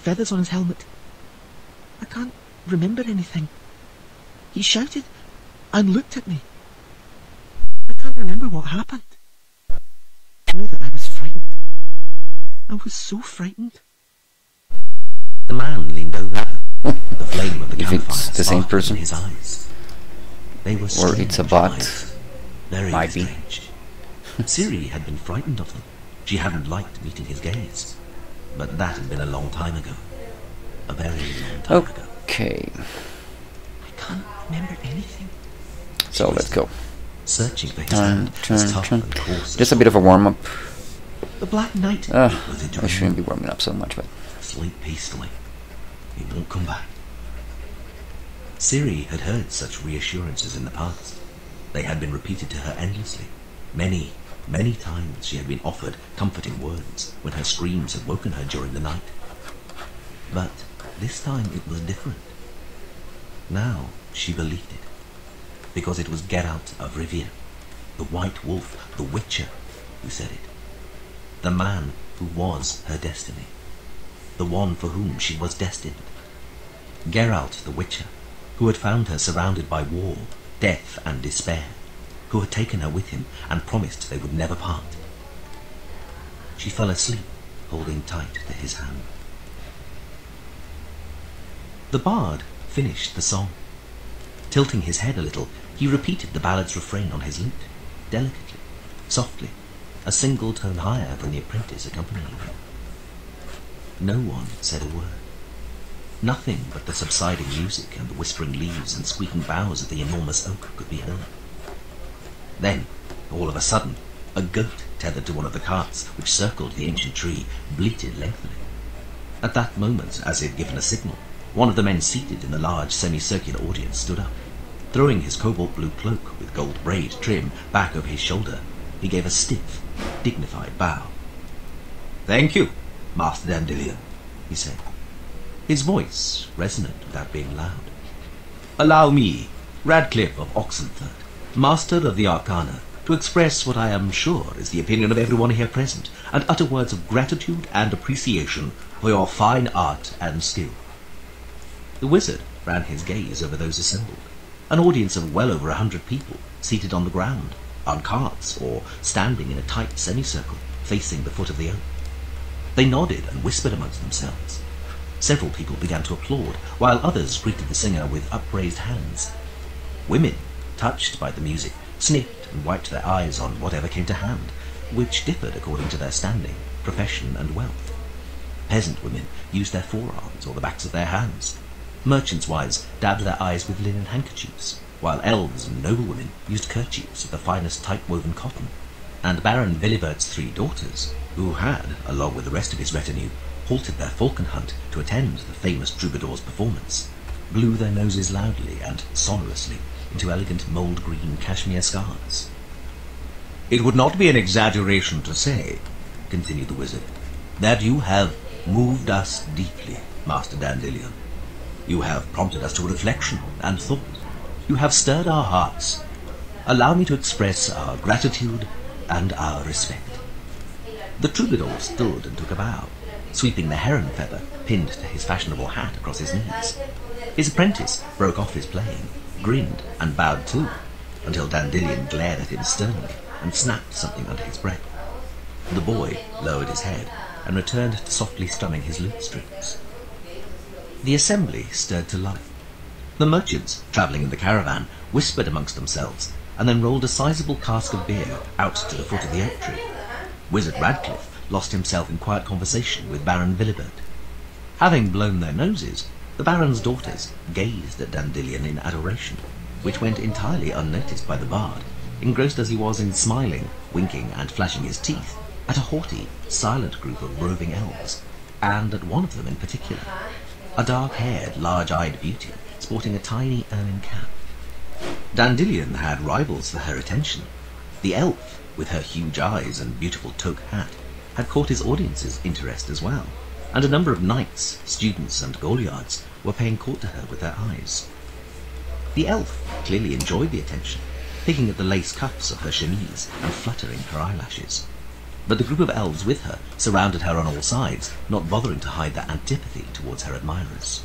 feathers on his helmet. I can't remember anything. He shouted and looked at me. I can't remember what happened. Only that I was frightened. I was so frightened. The man leaned over her. The flame of the If campfire it's the same sparkled person, in his eyes. They were or it's a strange bot, eyes. Very might be. strange. Siri had been frightened of them. She hadn't liked meeting his gaze. But that had been a long time ago. A very long time ago. Okay, I can't remember anything. so let's go. Searching for his hand, as tough and coarse as Just a bit of a warm-up. the Black Knight was into I shouldn't be warming up so much, but... Sleep peacefully. He won't come back. Siri had heard such reassurances in the past. They had been repeated to her endlessly. Many, many times she had been offered comforting words when her screams had woken her during the night. But this time it was different. Now she believed it. Because it was Geralt of Rivia, the White Wolf, the Witcher, who said it. The man who was her destiny. The one for whom she was destined. Geralt the Witcher, who had found her surrounded by war, death and despair, who had taken her with him and promised they would never part. She fell asleep, holding tight to his hand. The bard finished the song. Tilting his head a little, he repeated the ballad's refrain on his lute, delicately, softly, a single tone higher than the apprentice accompanying him. No one said a word. Nothing but the subsiding music and the whispering leaves and squeaking boughs of the enormous oak could be heard. Then, all of a sudden, a goat tethered to one of the carts which circled the ancient tree bleated lengthily. At that moment, as he had given a signal, one of the men seated in the large semicircular audience stood up. Throwing his cobalt-blue cloak with gold braid trim back over his shoulder, he gave a stiff, dignified bow. "Thank you, Master Dandelion," he said. His voice resonant without being loud. "Allow me, Radcliffe of Oxenford, Master of the Arcana, to express what I am sure is the opinion of everyone here present, and utter words of gratitude and appreciation for your fine art and skill." The wizard ran his gaze over those assembled, an audience of well over 100 people, seated on the ground, on carts, or standing in a tight semicircle, facing the foot of the oak. They nodded and whispered amongst themselves. Several people began to applaud, while others greeted the singer with upraised hands. Women, touched by the music, sniffed and wiped their eyes on whatever came to hand, which differed according to their standing, profession, and wealth. Peasant women used their forearms or the backs of their hands. Merchants' wives dabbed their eyes with linen handkerchiefs, while elves and noblewomen used kerchiefs of the finest tight-woven cotton, and Baron Vilibert's 3 daughters, who had, along with the rest of his retinue, halted their falcon hunt to attend the famous troubadour's performance, blew their noses loudly and sonorously into elegant mould-green cashmere scarves. "It would not be an exaggeration to say," continued the wizard, "that you have moved us deeply, Master Dandelion. You have prompted us to reflection and thought. You have stirred our hearts. Allow me to express our gratitude and our respect." The troubadour stood and took a bow, sweeping the heron feather pinned to his fashionable hat across his knees. His apprentice broke off his playing, grinned and bowed too, until Dandelion glared at him sternly and snapped something under his breath. The boy lowered his head and returned to softly strumming his lute strings. The assembly stirred to life. The merchants, travelling in the caravan, whispered amongst themselves, and then rolled a sizable cask of beer out to the foot of the oak tree. Wizard Radcliffe lost himself in quiet conversation with Baron Vilibert. Having blown their noses, the Baron's daughters gazed at Dandelion in adoration, which went entirely unnoticed by the bard, engrossed as he was in smiling, winking, and flashing his teeth at a haughty, silent group of roving elves, and at one of them in particular, a dark-haired, large-eyed beauty sporting a tiny ermine cap. Dandelion had rivals for her attention. The elf, with her huge eyes and beautiful toque hat, had caught his audience's interest as well, and a number of knights, students, and goliards were paying court to her with their eyes. The elf clearly enjoyed the attention, picking at the lace cuffs of her chemise and fluttering her eyelashes. but the group of elves with her surrounded her on all sides, not bothering to hide their antipathy towards her admirers.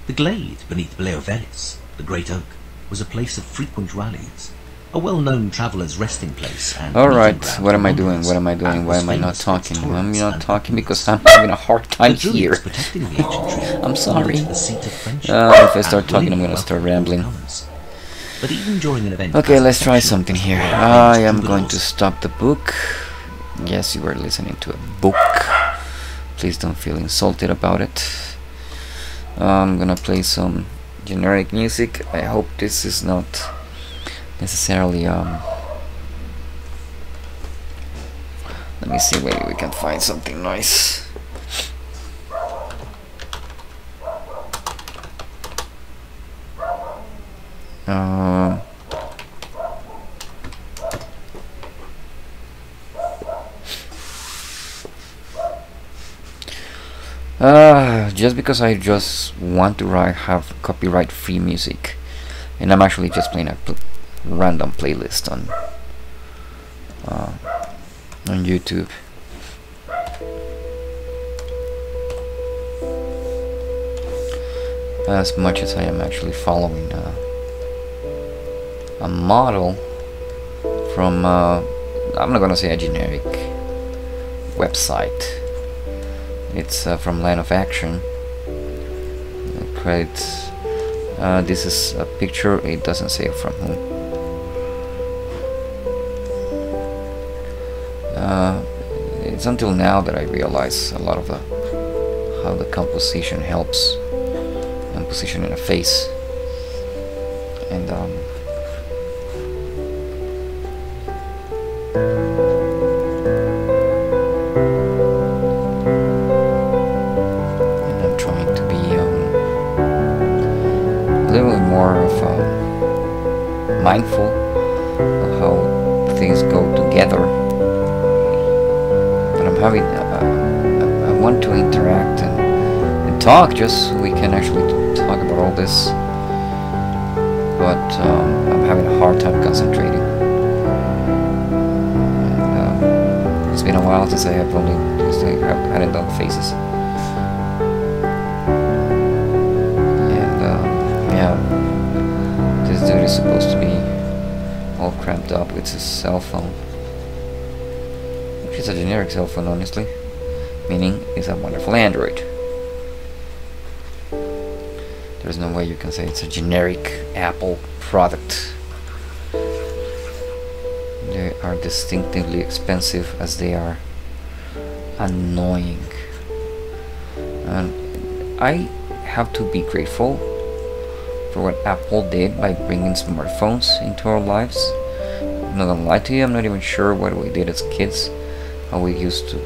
The glade beneath Bleovelis, the great oak, was a place of frequent rallies, a well-known traveller's resting place and Alright, what am I doing? What am I doing? Why am I not talking? I'm not talking because I'm having a hard time here. I'm sorry. If I start talking, I'm gonna start rambling. But even during an event, okay, let's try something here. I am going to stop the book. Yes, you were listening to a book. Please don't feel insulted about it. I'm gonna play some generic music. I hope this is not necessarily let me see whether we can find something nice. Just because I just want to have copyright-free music, and I'm actually just playing a random playlist on YouTube. As much as I am actually following a model from I'm not gonna say a generic website. It's from Line of Action. Credits. This is a picture. It doesn't say from whom. It's until now that I realize a lot of how the composition helps and positioning a face. And I'm trying to be a little more of mindful of how things go together. But I'm having I want to interact and talk just so we can actually talk about all this. But I'm having a hard time concentrating. And it's been a while since I hadn't done faces. Yeah, this dude is supposed to be all cramped up with his cell phone, which is a generic cell phone, honestly, meaning it's a wonderful Android. There's no way you can say it's a generic Apple product. They are distinctively expensive as they are annoying, and I have to be grateful for what Apple did by bringing smartphones into our lives. I'm not gonna lie to you, I'm not even sure what we did as kids, how we used to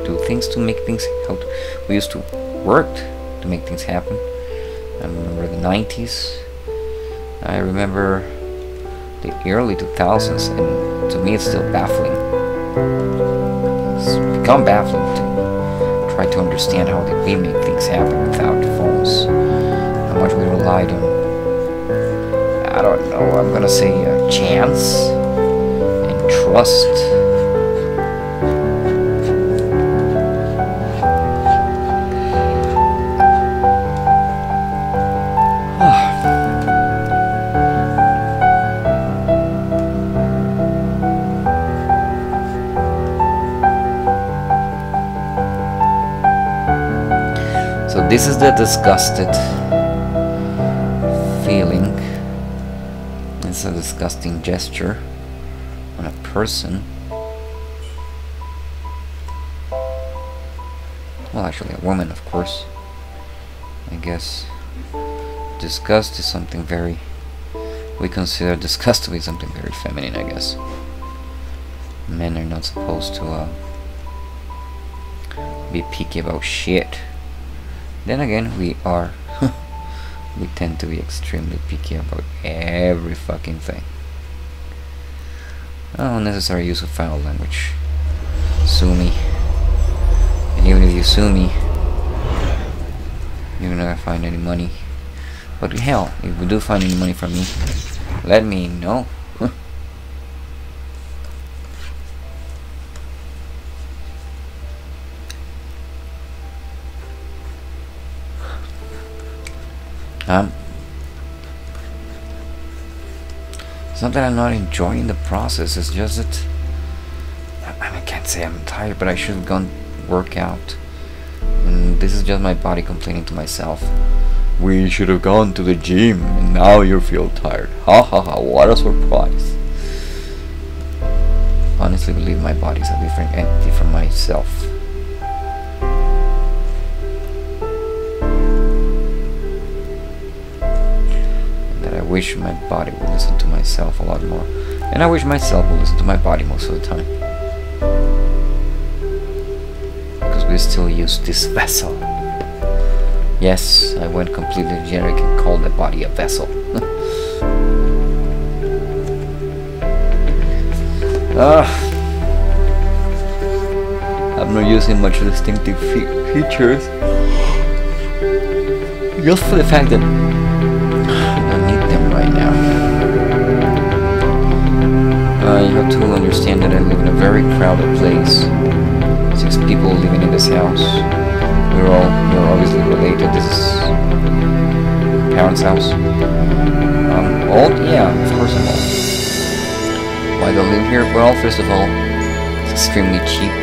do things to make things help. We used to work to make things happen. I remember the 90s. I remember the early 2000s, and to me it's still baffling. It's become baffling to try to understand how did we make things happen without phones. How much we relied on, I don't know, I'm gonna say chance and trust. So this is the disgusted feeling. It's a disgusting gesture on a person. Well, actually a woman, of course. I guess disgust is something very, we consider disgust to be something very feminine, I guess. Men are not supposed to be picky about shit. Then again, we are. We tend to be extremely picky about every fucking thing. Unnecessary use of foul language. Sue me. And even if you sue me, you're not gonna find any money. But hell, if you do find any money from me, let me know. It's not that I'm not enjoying the process, it's just that I can't say I'm tired, but I should have gone work out. And this is just my body complaining to myself. We should have gone to the gym, and now you feel tired. Ha ha ha, what a surprise. Honestly believe my body's a different entity from myself. And that I wish my body would listen to myself a lot more. And I wish myself would listen to my body most of the time. Because we still use this vessel. Yes, I went completely generic and called the body a vessel. I'm not using much distinctive features. Just for the fact that I don't need them right now. You have to understand that I live in a very crowded place. 6 people living in this house. We're obviously related. This is parents' house. Old? Yeah, of course I'm old. Why do I live here? Well, first of all, it's extremely cheap.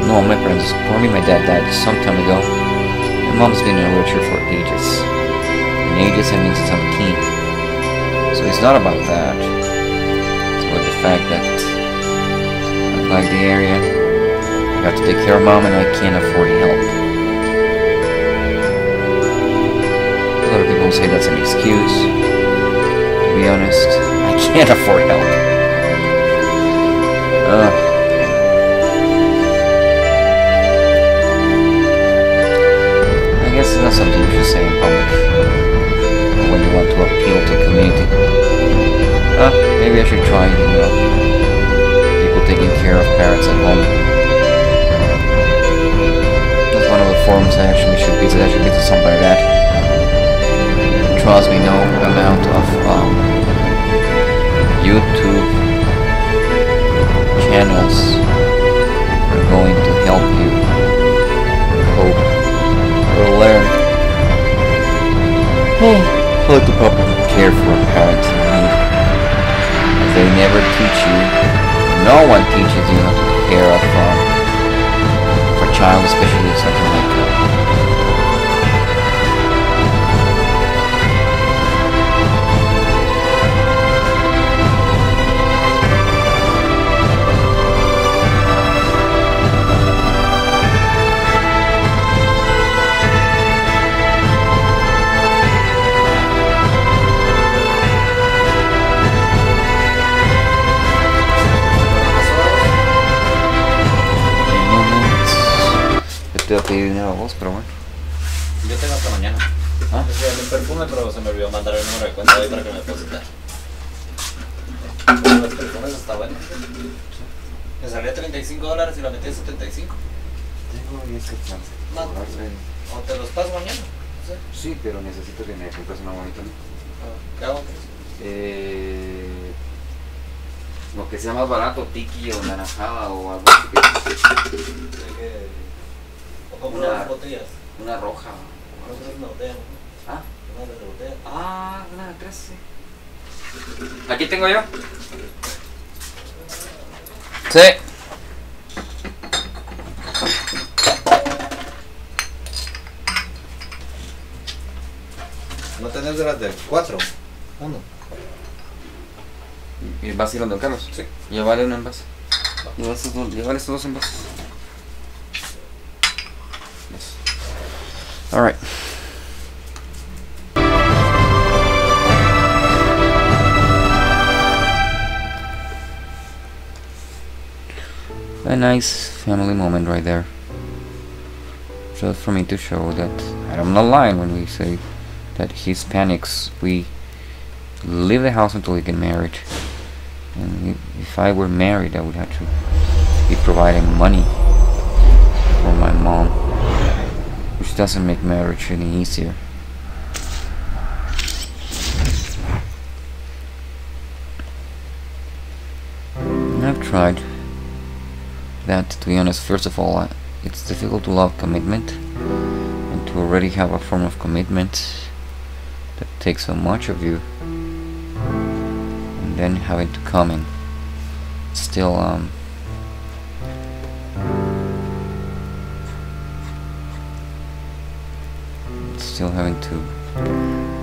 No, my parents, probably my dad died some time ago. My mom's been in a wheelchair for ages. And ages, I mean since I'm a teen. So it's not about that. It's about the fact that I like the area. I have to take care of mom and I can't afford help. A lot of people say that's an excuse. To be honest, I can't afford help. I guess it's not something you should say in public when you want to appeal to the community. Maybe I should try, people taking care of parents at home. That's one of the forums I actually should be to something like that. Trust me, no amount of YouTube channels are going to help you cope or learn how to properly care for a parent in need. They never teach you, no one teaches you how to take care of a child, especially something like that. Te voy a pedir dinero a vos, pero bueno. Yo tengo hasta mañana. ¿Ah? Es un perfume, pero se me olvidó mandar el número de cuenta ahí para que me depositar. Pero los perfumes está bueno. Me salía $35 y lo metí a 75. Tengo 10 que chance. No, o te los paso mañana. No sé. Sí, pero necesito que me compres una bonita, ¿no? ¿Qué hago? Lo que sea más barato, tiki o naranjada o algo así. O compro las botellas. Una roja. No es una botella, ¿no? ¿Ah? Una de botella. Ah, una de 3, sí. ¿Aquí tengo yo? Sí. ¿No tenés de las del 4? Uno. ¿Y vas a ir donde Carlos? Sí. Llévale un envase. Llévale estos 2 envases. Yes. Alright. A nice family moment right there. Just for me to show that I'm not lying when we say that Hispanics, we leave the house until we get married. And if I were married, I would have to be providing money for my mom, which doesn't make marriage any easier. And I've tried that, to be honest. First of all, it's difficult to love commitment, and to already have a form of commitment take so much of you, and then having to come and still having to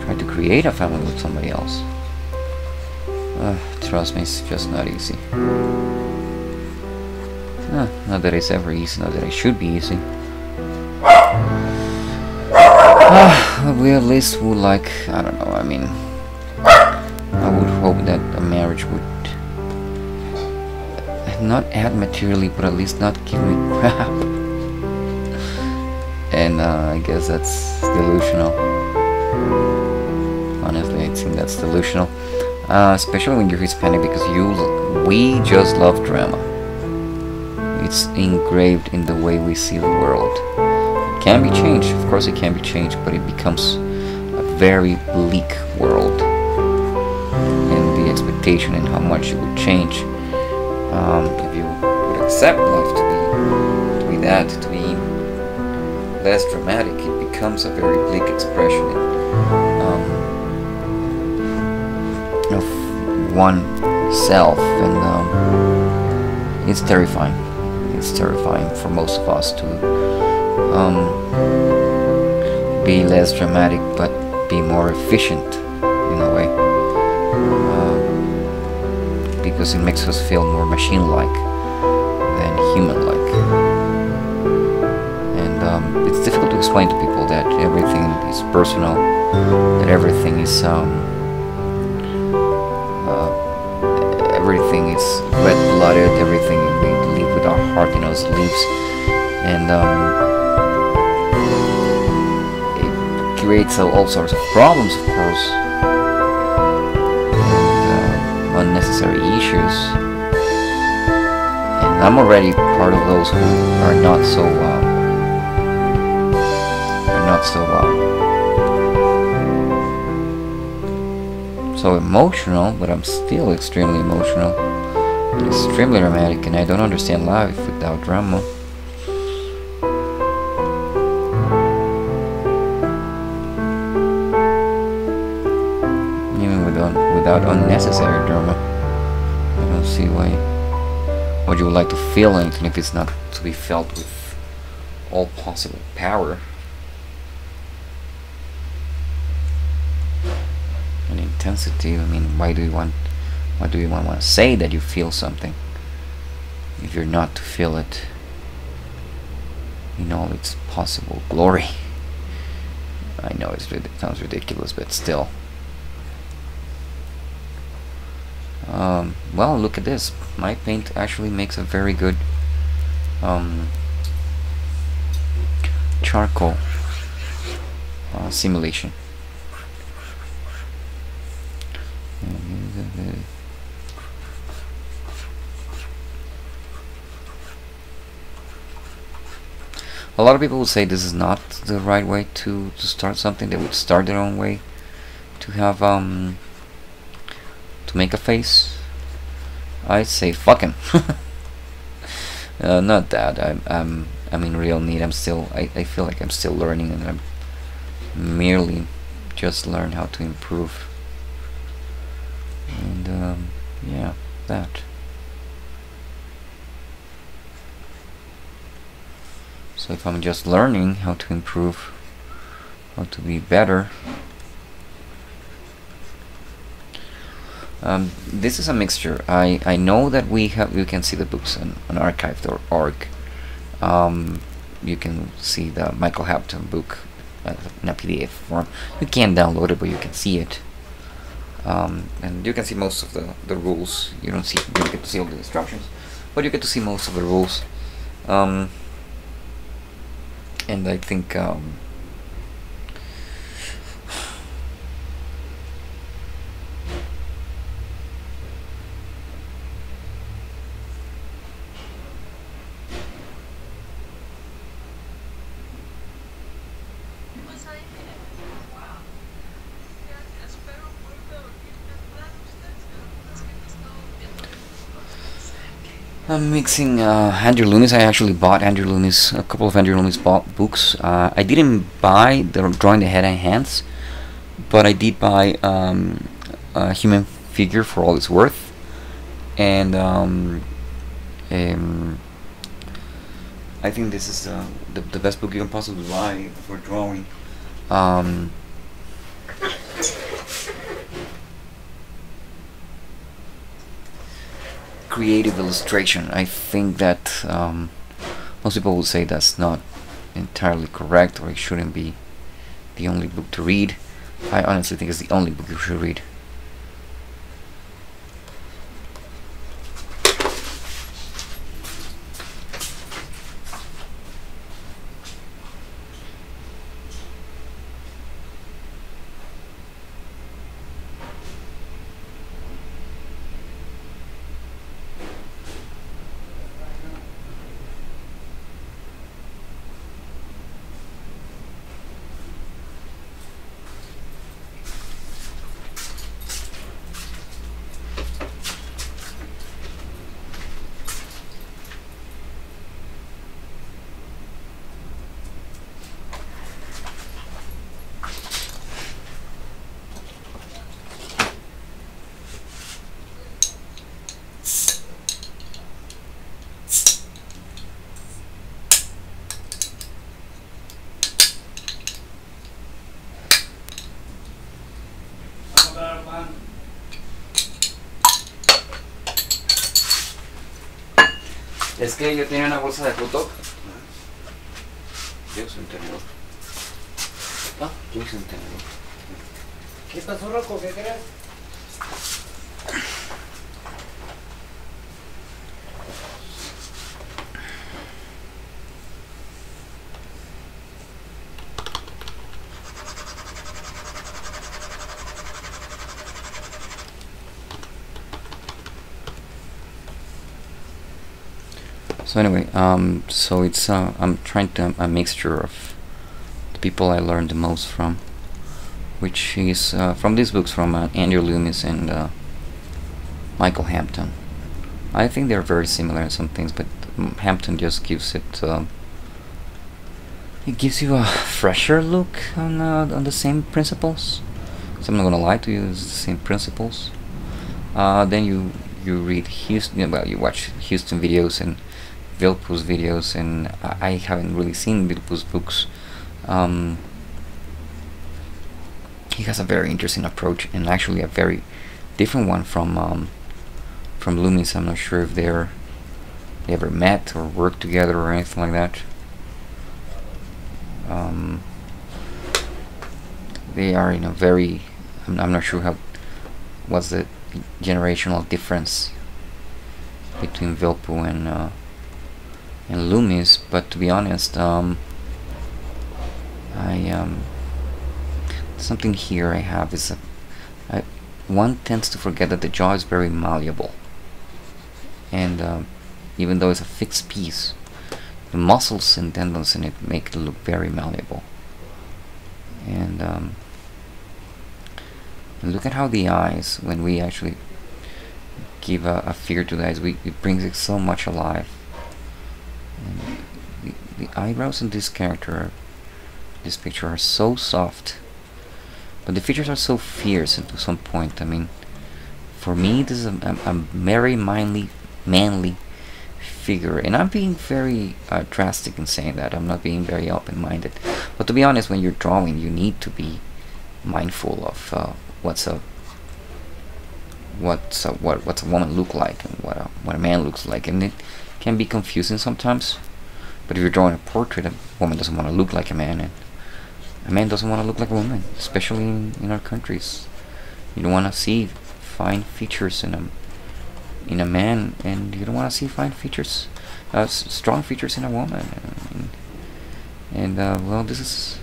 try to create a family with somebody else. Trust me, it's just not easy. Not that it's ever easy, not that it should be easy. We at least would like, I don't know, I mean, I would hope that a marriage would not add materially, but at least not give me crap. And I guess that's delusional. Honestly, I think that's delusional. Especially when you're Hispanic, because we just love drama. It's engraved in the way we see the world. It can be changed, of course it can be changed, but it becomes a very bleak world. And the expectation and how much it would change. If you would accept life to be that, to be less dramatic, it becomes a very bleak expression of oneself, and it's terrifying. It's terrifying for most of us to be less dramatic, but be more efficient in a way, because it makes us feel more machine-like than human-like. It's difficult to explain to people that everything is personal, that everything is red-blooded, everything we live with our heart in our sleeves, and it creates all sorts of problems, of course, and unnecessary issues. And I'm already part of those who are not so emotional, but I'm still extremely emotional and extremely dramatic, and I don't understand life without drama. Even without unnecessary drama. I don't see why you would like to feel anything if it's not to be felt with all possible power and intensity. I mean, why do you want to say that you feel something if you're not to feel it in all its possible glory? I know it sounds ridiculous, but still. Well, look at this. My paint actually makes a very good charcoal simulation. A lot of people would say this is not the right way to start something. They would start their own way to have to make a face. I'd say fuck him. Not that I'm in real need. I feel like I'm still learning, and I'm merely just learn how to improve. And yeah, that. So if I'm just learning how to improve, how to be better, this is a mixture. I know that you can see the books on archive.org. You can see the Michael Hampton book in a PDF form. You can't download it, but you can see it. And you can see most of the rules. You don't get to see all the instructions, but you get to see most of the rules. And I think I'm mixing Andrew Loomis. I actually bought a couple of Andrew Loomis books. I didn't buy the Drawing the Head and Hands, but I did buy a human figure for all it's worth, and I think this is the best book you can possibly buy for drawing. Creative illustration. I think that most people will say that's not entirely correct, or it shouldn't be the only book to read. I honestly think it's the only book you should read. Es que yo tenía una bolsa de hot dog. Yo soy un tenedor. Ah, yo soy un tenedor. ¿Qué pasó, Rocco? ¿Qué crees? So anyway, so it's I'm trying to a mixture of the people I learned the most from, which is from these books from Andrew Loomis and Michael Hampton. I think they're very similar in some things, but Hampton just gives it gives you a fresher look on the same principles. So I'm not gonna lie to you, it's the same principles. Then you read Houston, well, you watch Houston videos and Vilpu's videos, and I haven't really seen Vilpu's books. He has a very interesting approach, and actually a very different one from Loomis. I'm not sure if they ever met or worked together or anything like that. They are in a very, I'm not sure what's the generational difference between Vilpu and Loomis, but to be honest, something here I have is one tends to forget that the jaw is very malleable, and even though it's a fixed piece, the muscles and tendons in it make it look very malleable. And look at how the eyes, when we actually give a figure to the eyes, it brings it so much alive. And the eyebrows in this character, this picture, are so soft, but the features are so fierce, and to some point, I mean, for me this is a very manly figure, and I'm being very drastic in saying that. I'm not being very open-minded, but to be honest, when you're drawing, you need to be mindful of what's a woman look like, and what a man looks like, and it can be confusing sometimes. But if you're drawing a portrait, a woman doesn't want to look like a man, and a man doesn't want to look like a woman, especially in our countries. You don't want to see fine features in a man, and you don't want to see fine features, strong features in a woman. And well, this is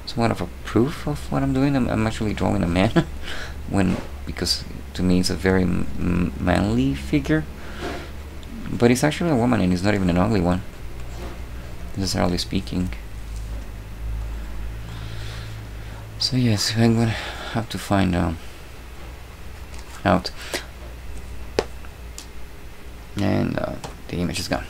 somewhat of a proof of what I'm doing. I'm actually drawing a man, because to me it's a very manly figure, but it's actually a woman, and it's not even an ugly one, necessarily speaking. So yes, I'm gonna have to find out. And the image is gone.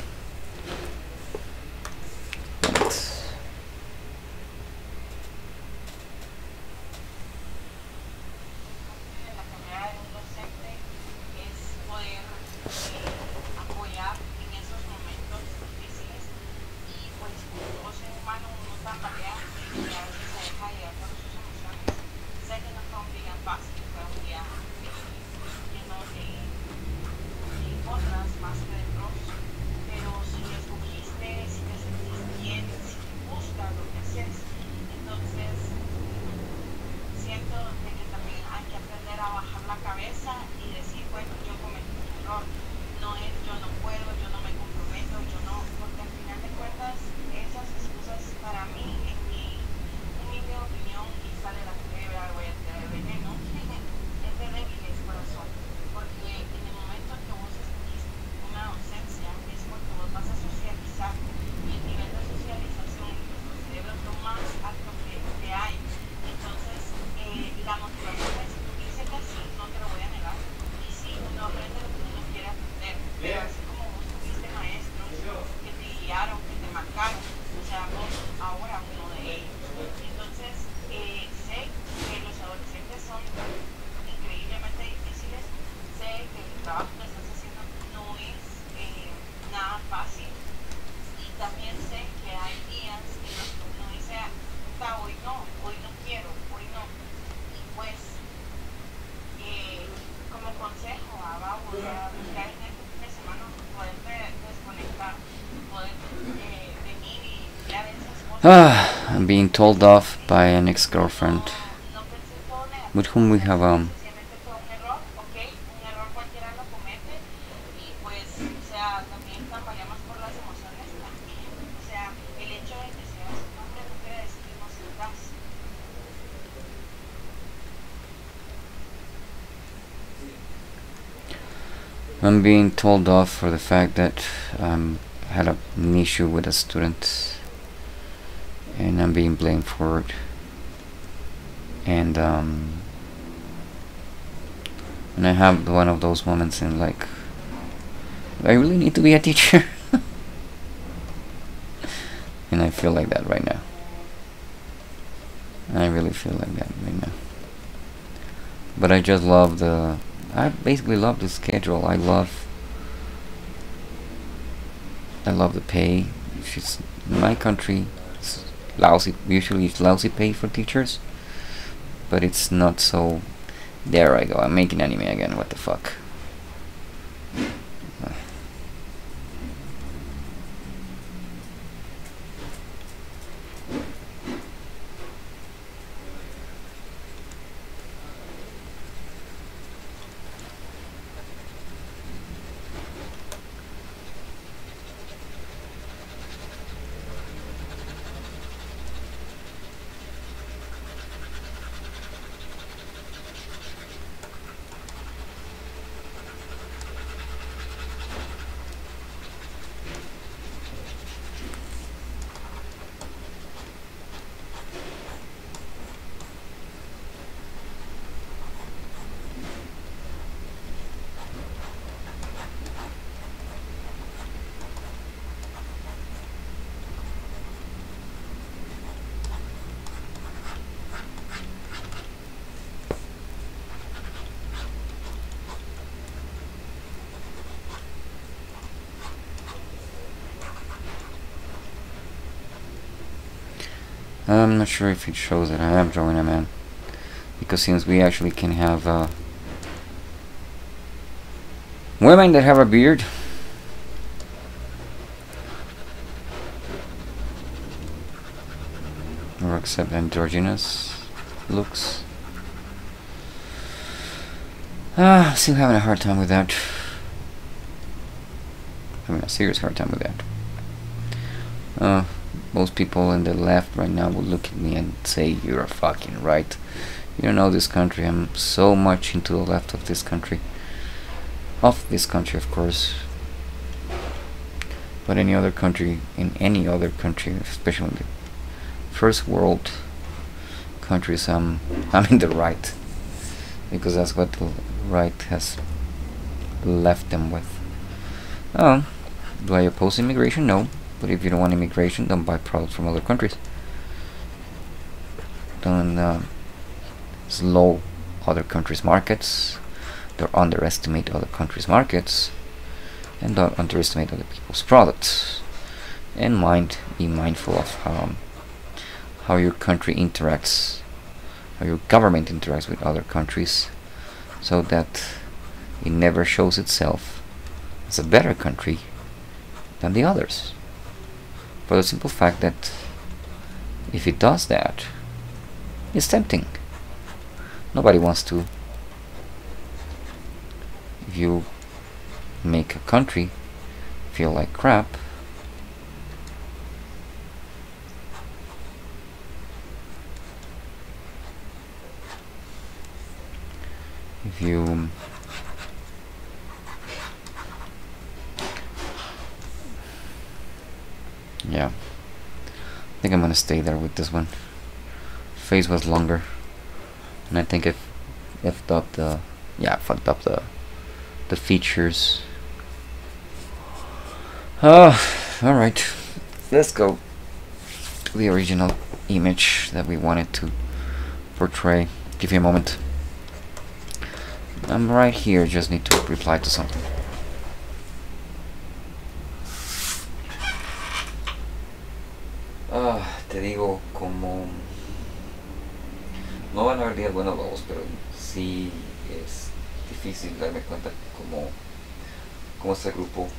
I'm being told off by an ex-girlfriend with whom we have I'm being told off for the fact that had an issue with a student, and I'm being blamed for it. And I have one of those moments in like, do I really need to be a teacher? And I feel like that right now. I really feel like that right now. But I just love I basically love the schedule. I love the pay. She's in my country. It's lousy. Usually, it's lousy pay for teachers, but it's not so. There I go. I'm making anime again. What the fuck? I'm not sure if it shows that I am drawing a man, because since we actually can have women that have a beard, or accept androgynous looks. Still having a hard time with that. Having a serious hard time with that. Most people on the left right now will look at me and say, "You're fucking right. You don't know this country." I'm so much into the left of this country. Of this country, of course. But in any other country, especially in the first world countries, I'm in the right. Because that's what the right has left them with. Do I oppose immigration? No. But if you don't want immigration, don't buy products from other countries. Don't slow other countries' markets. Don't underestimate other countries' markets. And don't underestimate other people's products. And be mindful of how your country interacts, how your government interacts with other countries, so that it never shows itself as a better country than the others. For the simple fact that if it does that, it's tempting. Nobody wants to. If you make a country feel like crap, if you yeah, I think I'm gonna stay there with this one. Face was longer, and I think I fucked up the features. Alright, let's go to the original image that we wanted to portray. Give me a moment. I'm right here, just need to reply to something. Te digo, como no van a haber días buenos nuevos, pero sí es difícil darme cuenta cómo este grupo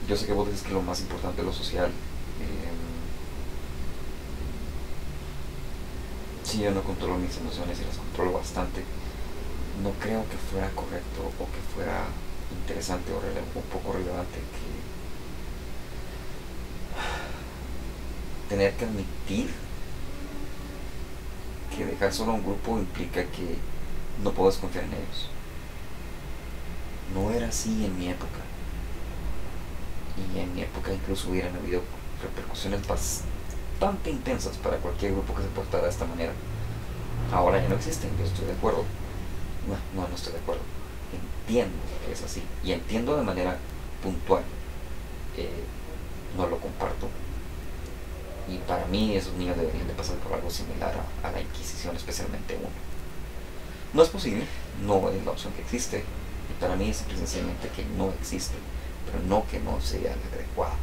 Yo sé que vos dices que lo más importante es lo social. Si yo no controlo mis emociones y las controlo bastante, no creo que fuera correcto o que fuera interesante o un poco relevante que tener que admitir que dejar solo a un grupo implica que no puedes confiar en ellos. No era así en mi época. Y en mi época incluso hubieran habido repercusiones bastante intensas para cualquier grupo que se portara de esta manera. Ahora ya no existen, yo estoy de acuerdo. No estoy de acuerdo. Entiendo que es así. Y entiendo de manera puntual. No lo comparto. Y para mí esos niños deberían de pasar por algo similar a la Inquisición, especialmente uno. No es posible, no es la opción que existe. Y para mí es sencillamente que no existe, pero no que no sea la adecuada.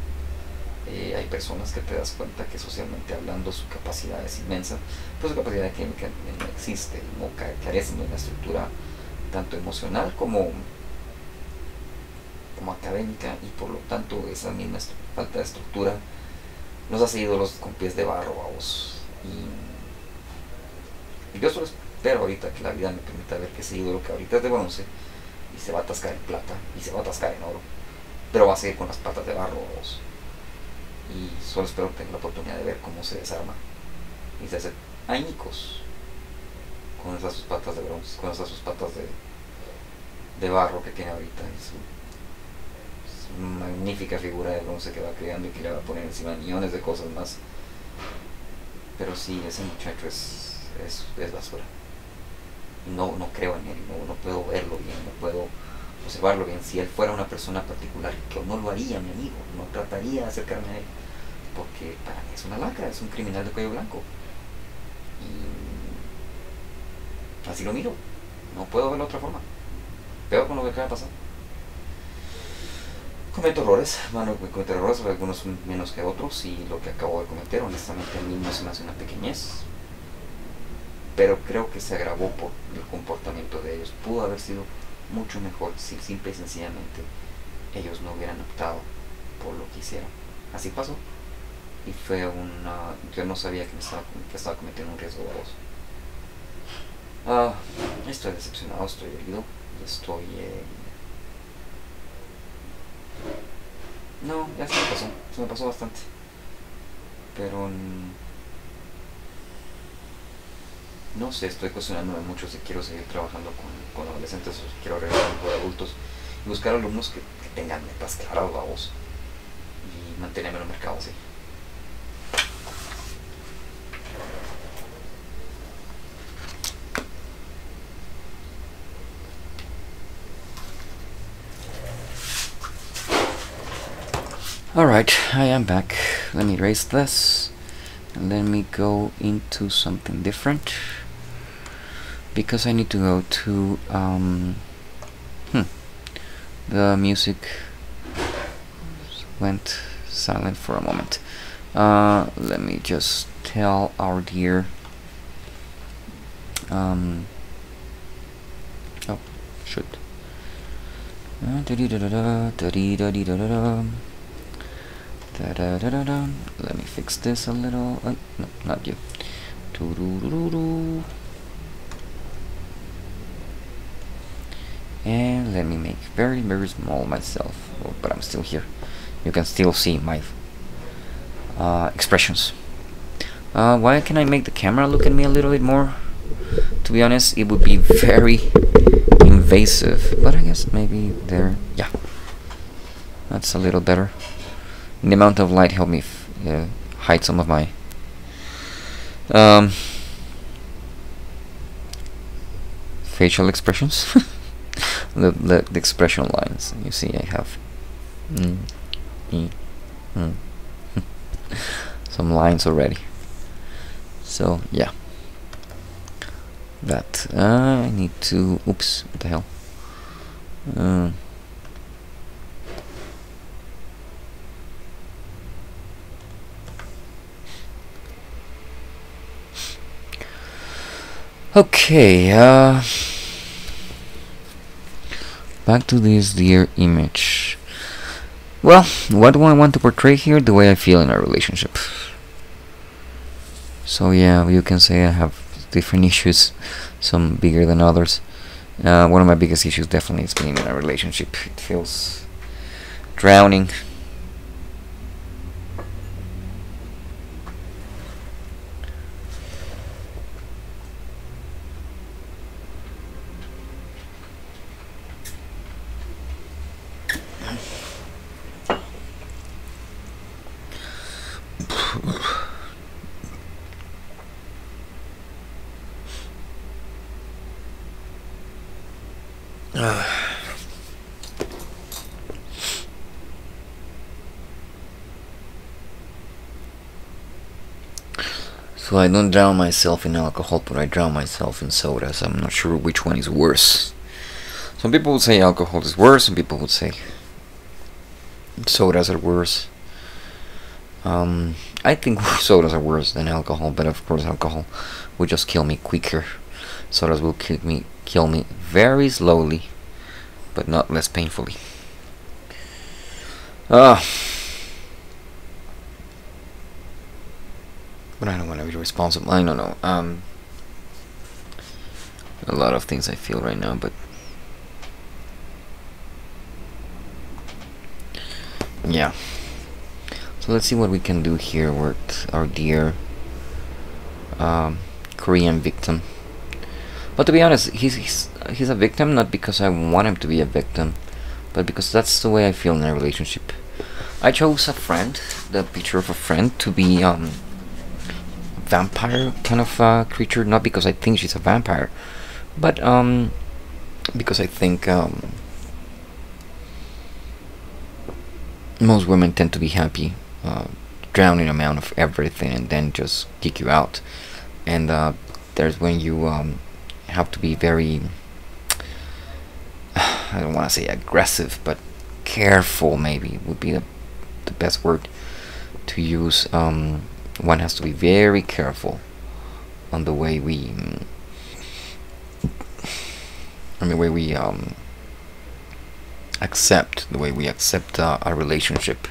Hay personas que te das cuenta que socialmente hablando su capacidad es inmensa, pero su capacidad química no existe, no carecen de una estructura tanto emocional como académica, y por lo tanto esa misma falta de estructura nos hace ídolos con pies de barro, vamos. Y yo solo espero ahorita que la vida me permita ver que ese ídolo que ahorita es de bronce y se va a atascar en plata y se va a atascar en oro, pero va a seguir con las patas de barro, vamos. Y solo espero tener la oportunidad de ver cómo se desarma y se hace añicos con esas sus patas de bronce, con esas sus patas de barro que tiene ahorita, y su magnífica figura de bronce que va creando y que le va a poner encima millones de cosas más. Pero sí, ese muchacho es basura. No creo en él, no puedo verlo bien, no puedo observarlo bien. Si él fuera una persona particular, que no lo haría mi amigo, no trataría de acercarme a él, porque para mí es una lacra, es un criminal de cuello blanco. Y así lo miro, no puedo verlo de otra forma. Peor con lo que acaba de pasar. Cometo errores, algunos menos que otros, y lo que acabo de cometer honestamente a mí no se me hace una pequeñez, pero creo que se agravó por el comportamiento de ellos. Pudo haber sido mucho mejor si simple y sencillamente ellos no hubieran optado por lo que hicieron. Así pasó, y fue yo no sabía que estaba cometiendo un riesgo baboso. Estoy decepcionado, estoy herido, estoy no, ya se me pasó bastante, pero no sé, estoy cuestionándome mucho si quiero seguir trabajando con adolescentes o si quiero regresar a de adultos y buscar alumnos que tengan metas claras, vamos, y mantenerme en el mercado así. Alright, I am back. Let me erase this and let me go into something different, because I need to go to the music went silent for a moment. Let me just tell our dear oh shoot. Let me fix this a little. No, not you. And let me make very, very small myself. Oh, but I'm still here. You can still see my expressions. Why can I make the camera look at me a little bit more? To be honest, it would be very invasive. But I guess maybe there. Yeah. That's a little better. The amount of light helped me hide some of my facial expressions. the expression lines. You see, I have some lines already. So yeah, that I need to. Oops! What the hell? Okay, back to this dear image. Well, what do I want to portray here? The way I feel in a relationship. So yeah, you can say I have different issues, some bigger than others. One of my biggest issues definitely is being in a relationship. It feels drowning. So I don't drown myself in alcohol, but I drown myself in sodas. I'm not sure which one is worse. Some people would say alcohol is worse, some people would say sodas are worse. I think sodas are worse than alcohol, but of course alcohol will just kill me quicker. Sodas will kill me very slowly, but not less painfully. But I don't want to be responsible. I don't know. A lot of things I feel right now, but yeah. So let's see what we can do here with our dear Korean victim. But to be honest, he's a victim not because I want him to be a victim, but because that's the way I feel in a relationship. I chose a friend, the picture of a friend, to be vampire kind of creature, not because I think she's a vampire, but because I think most women tend to be happy, drowning amount of everything, and then just kick you out. And there's when you have to be very, I don't want to say aggressive, but careful maybe would be the best word to use. One has to be very careful on the way we accept our relationship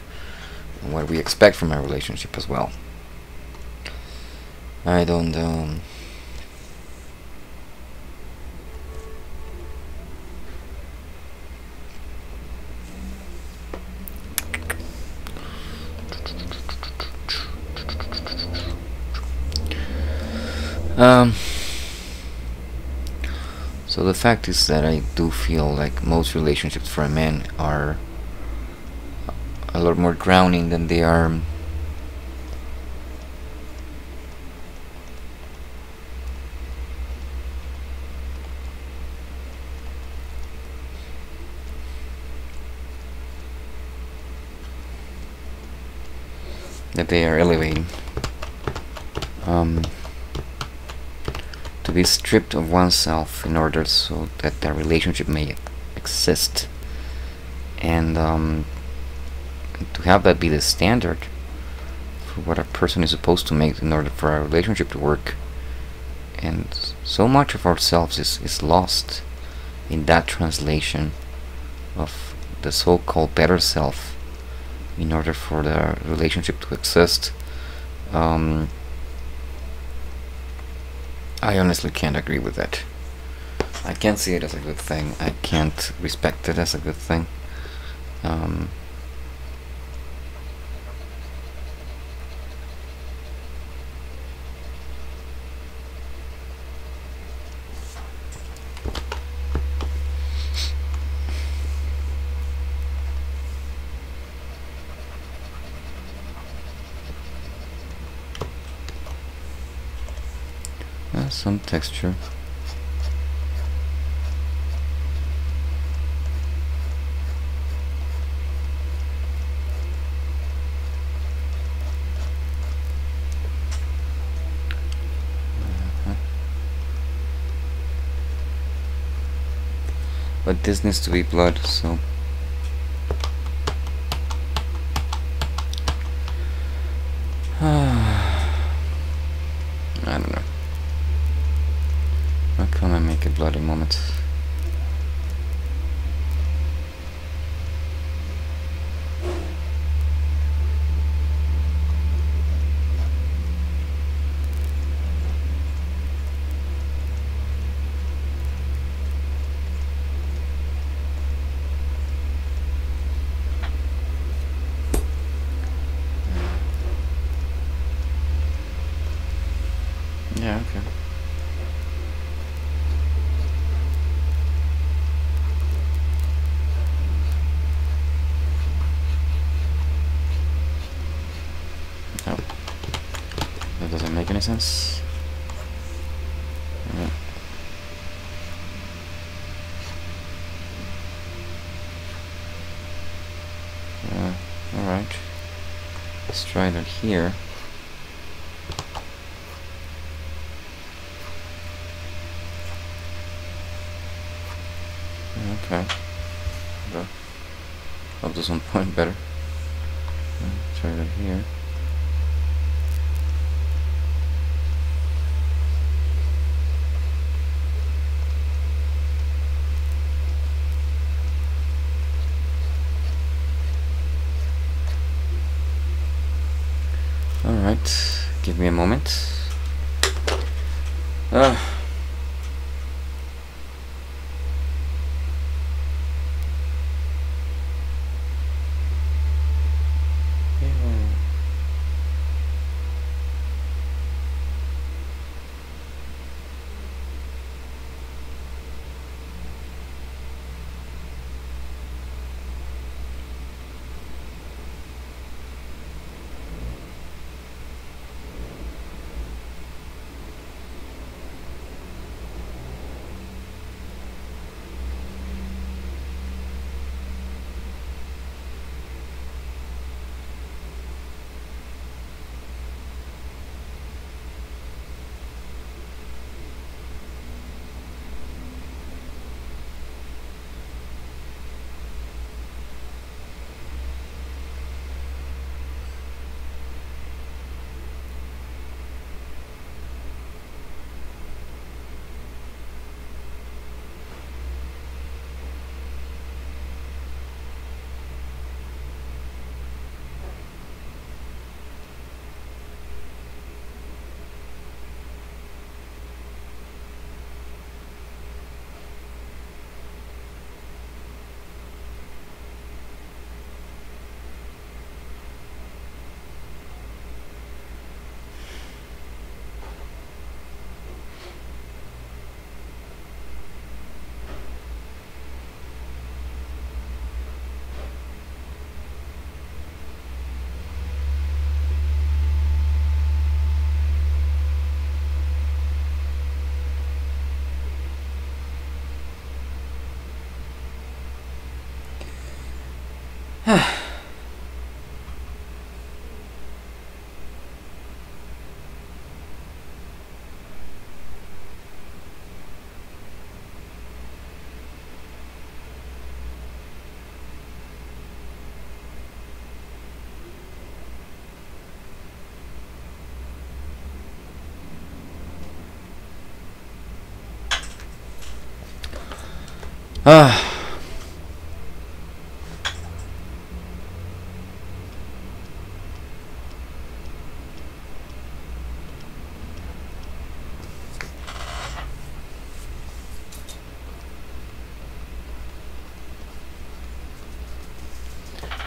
and what we expect from our relationship as well. I don't so the fact is that I do feel like most relationships for a man are a lot more drowning than they are elevating. To be stripped of oneself in order so that the relationship may exist, and to have that be the standard for what a person is supposed to make in order for a relationship to work. And so much of ourselves is lost in that translation of the so-called better self in order for the relationship to exist. I honestly can't agree with that. I can't see it as a good thing. I can't respect it as a good thing. Some texture. But this needs to be blood, so I don't know. How can I make a bloody moment? Yeah, okay. Oh, that doesn't make any sense. Yeah. Alright. Let's try that here. Okay. Well, up to some point better. Try that here. Alright, give me a moment.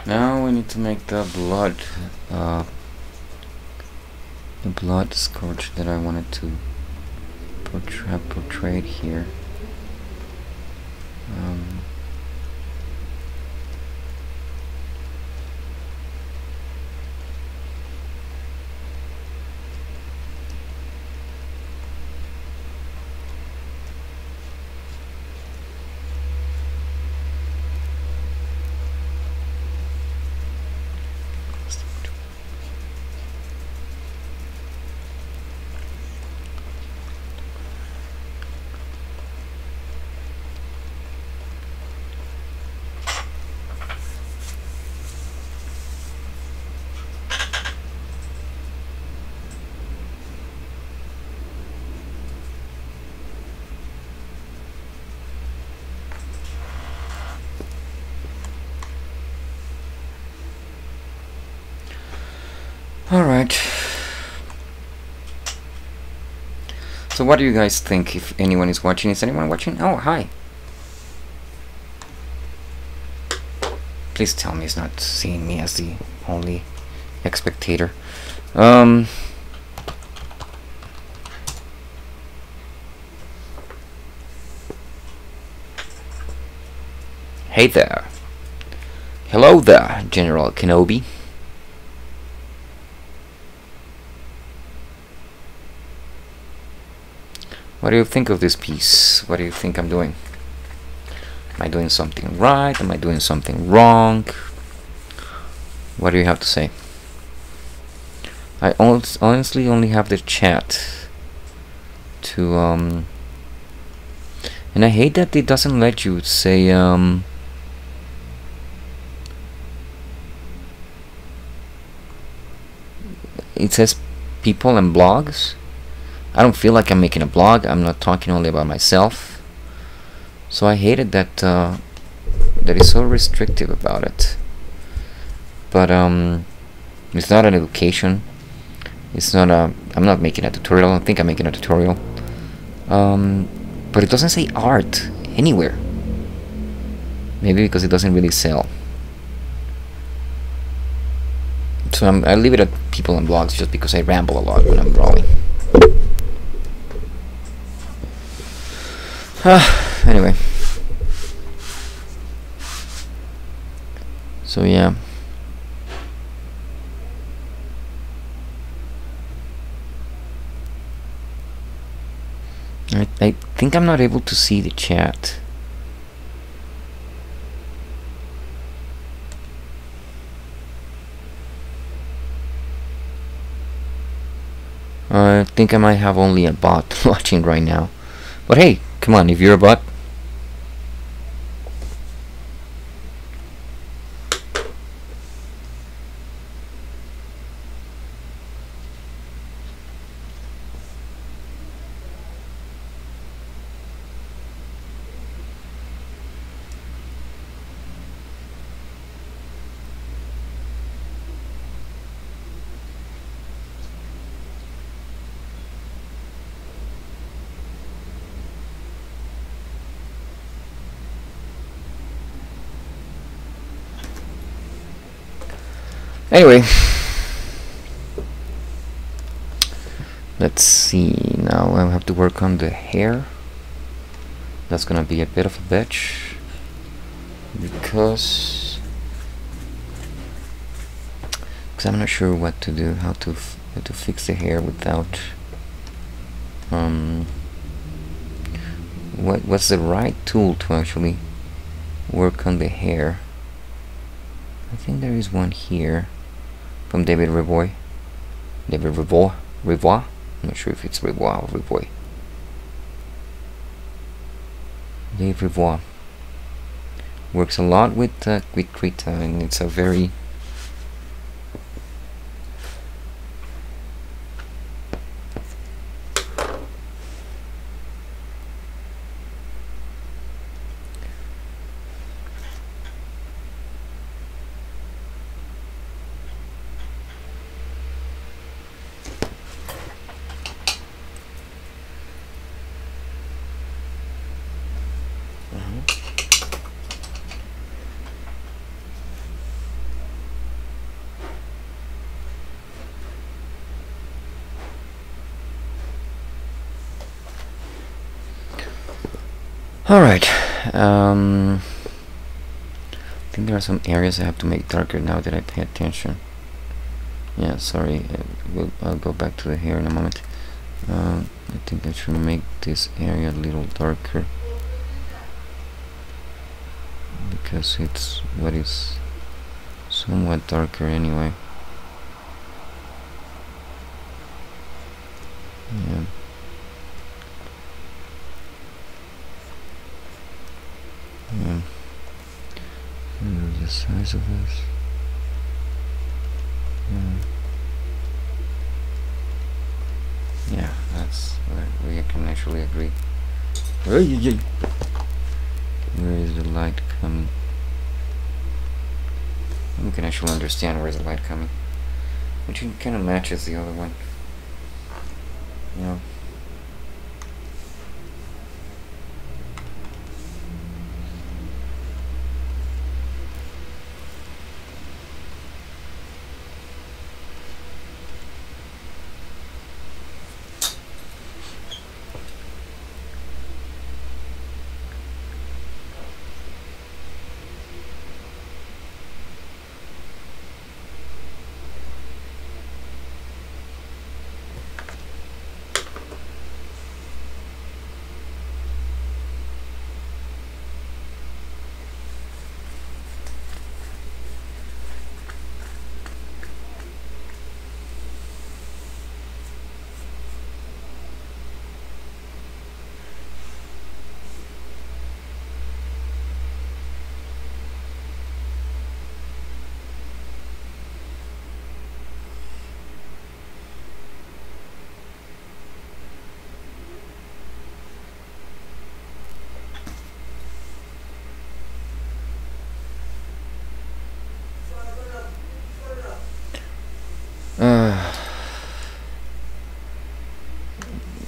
Now we need to make the blood scorch that I wanted to portray here. Alright. So what do you guys think, if anyone is watching? Is anyone watching? Oh, hi. Please tell me he's not seeing me as the only spectator. Hey there. Hello there, General Kenobi. What do you think of this piece? What do you think I'm doing? Am I doing something right? Am I doing something wrong? What do you have to say? I honestly only have the chat to and I hate that it doesn't let you say it says people and blogs. I don't feel like I'm making a blog. I'm not talking only about myself. So I hated that that is so restrictive about it. But it's not an education. It's not a. I'm not making a tutorial. I don't think I'm making a tutorial. But it doesn't say art anywhere. Maybe because it doesn't really sell. So I leave it at people and blogs just because I ramble a lot when I'm drawing. Anyway. So yeah. I think I'm not able to see the chat. I think I might have only a bot watching right now. But hey, come on, if you're a bot. Anyway, let's see. Now I have to work on the hair. That's gonna be a bit of a bitch because I'm not sure what to do, how to fix the hair without what's the right tool to actually work on the hair. I think there is one here from David Revoy. Revoy? I'm not sure if it's Revoy or Revoy. Dave Revoy works a lot with Krita, and it's a very Alright, I think there are some areas I have to make darker now that I pay attention. Yeah, sorry, I'll go back to the hair in a moment. I think I should make this area a little darker because it's what is somewhat darker anyway. Yeah. Yeah. The size of this. Yeah, that's where we can actually agree. Where is the light coming? We can actually understand where's the light coming, which kind of matches the other one. Yeah.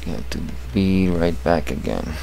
Okay, to be right back again.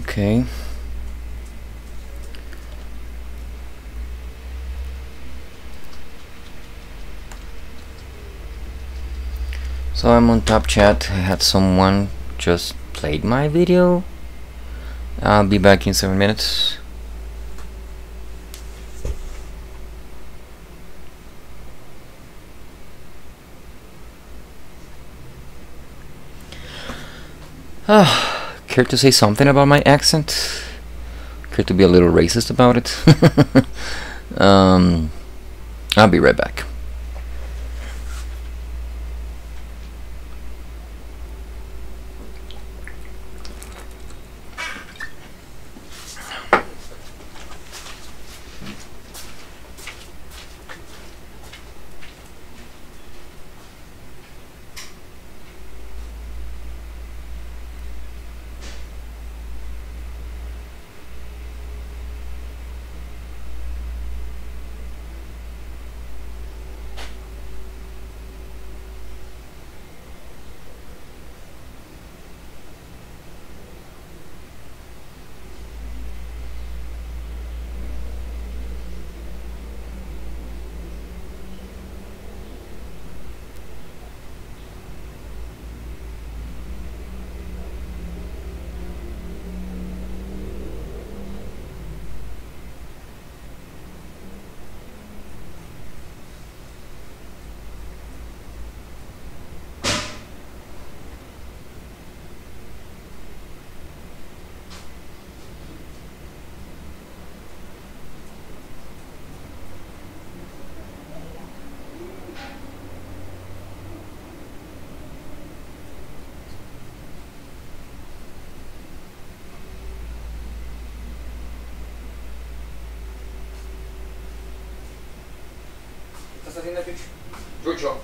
Okay. So I'm on top chat. I had someone just played my video. I'll be back in 7 minutes. Care to say something about my accent? Care to be a little racist about it? I'll be right back. ¿Estás haciendo el pitch? Chucho.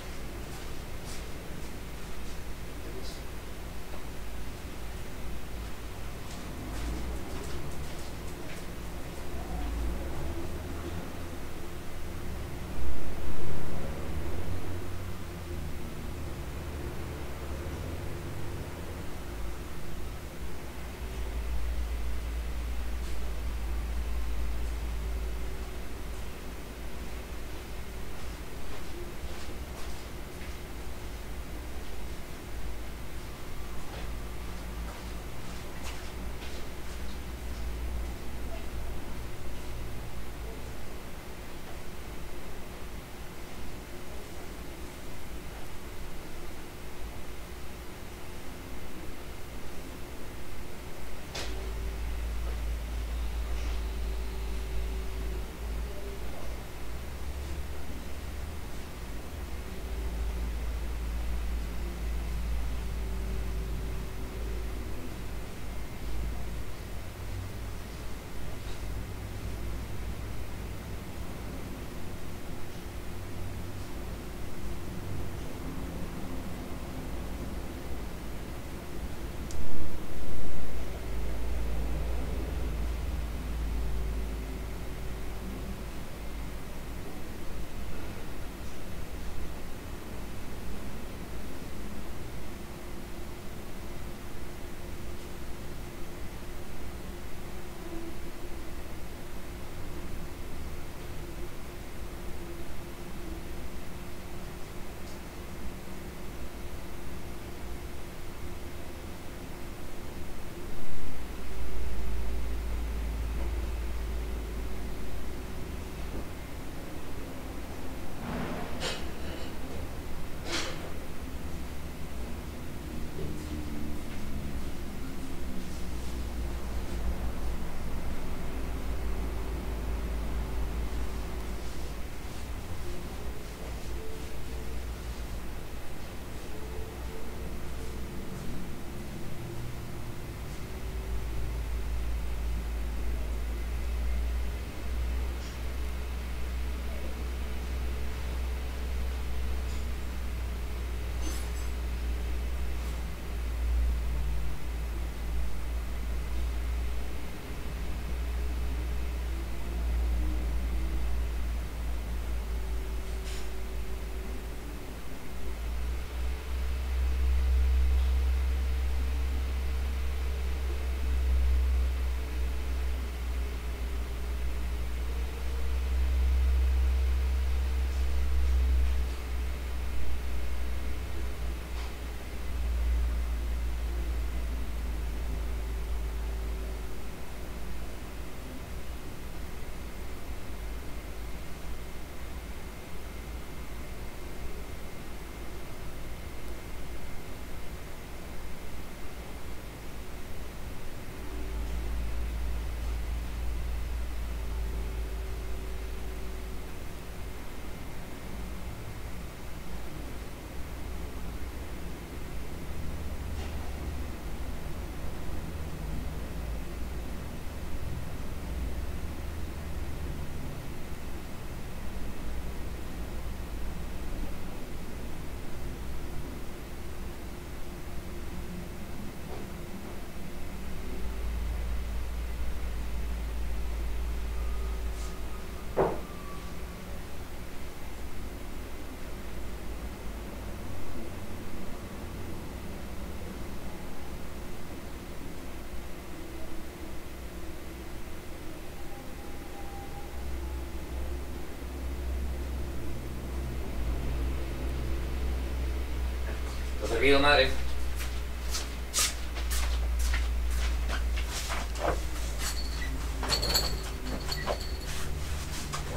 Servido, madre.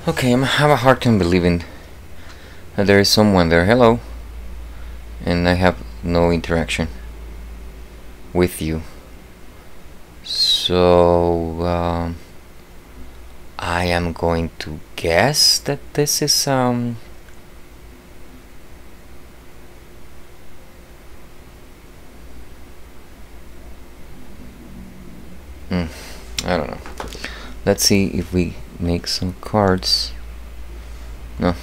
Okay, I have a hard time believing that there is someone there. Hello. And I have no interaction with you. So, I am going to guess that this is, I don't know. Let's see if we make some cards. No.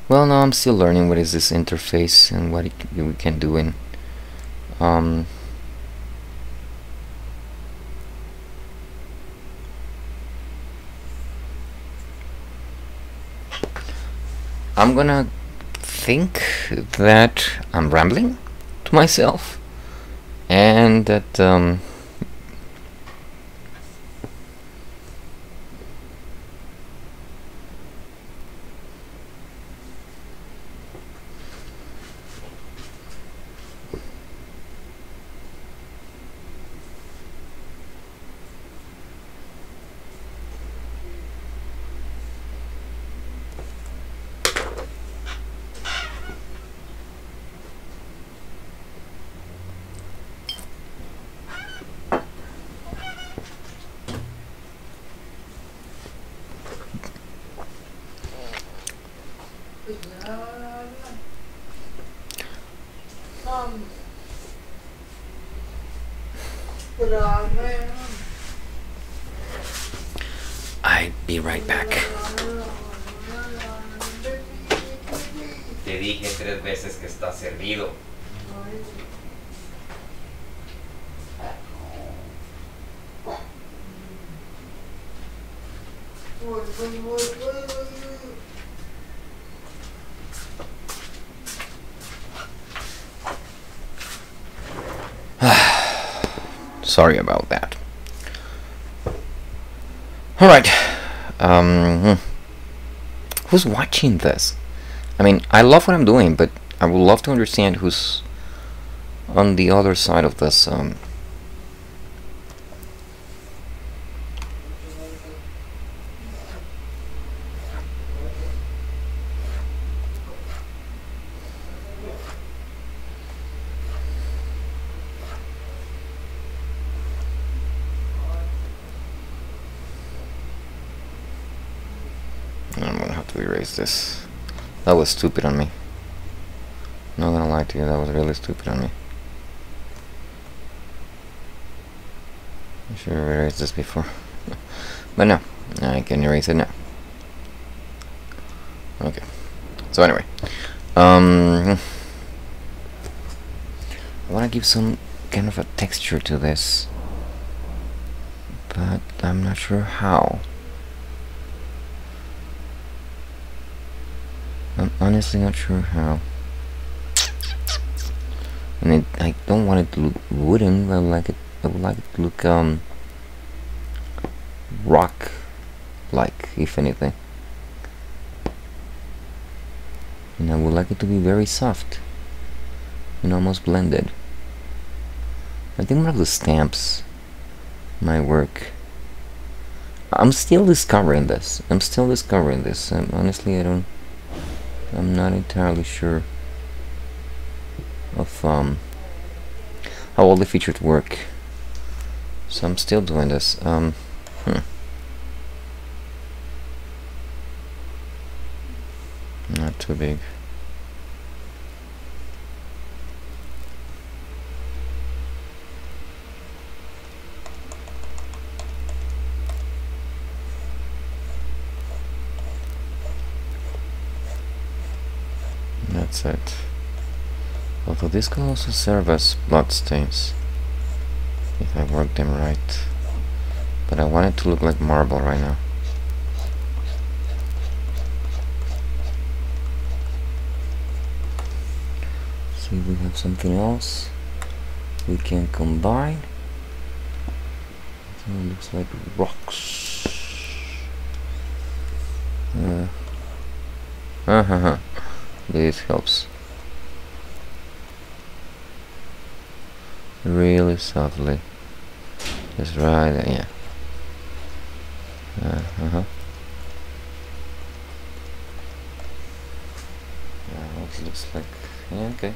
Well, no, I'm still learning what is this interface and what we can do in I'm gonna think that I'm rambling to myself and that I'll be right back. Te dije 3 veces que está servido. Sorry about that. Alright. Who's watching this? I mean, I love what I'm doing, but I would love to understand who's on the other side of this. I'm gonna have to erase this. That was stupid on me. Not gonna lie to you, that was really stupid on me. I should have erased this before. But no, I can erase it now. Okay. So anyway, I wanna give some kind of a texture to this, but I'm not sure how. I'm honestly not sure how. And I don't want it to look wooden. I would like it to look rock-like, if anything. And I would like it to be very soft and almost blended. I think one of the stamps might work. I'm still discovering this. Honestly, I'm not entirely sure of how all the features work, so I'm still doing this. Not too big. That's it. Although this can also serve as blood stains if I work them right. But I want it to look like marble right now. See if we have something else. we can combine. So it looks like rocks. This helps really softly. Just right there, yeah. It looks like, yeah, okay.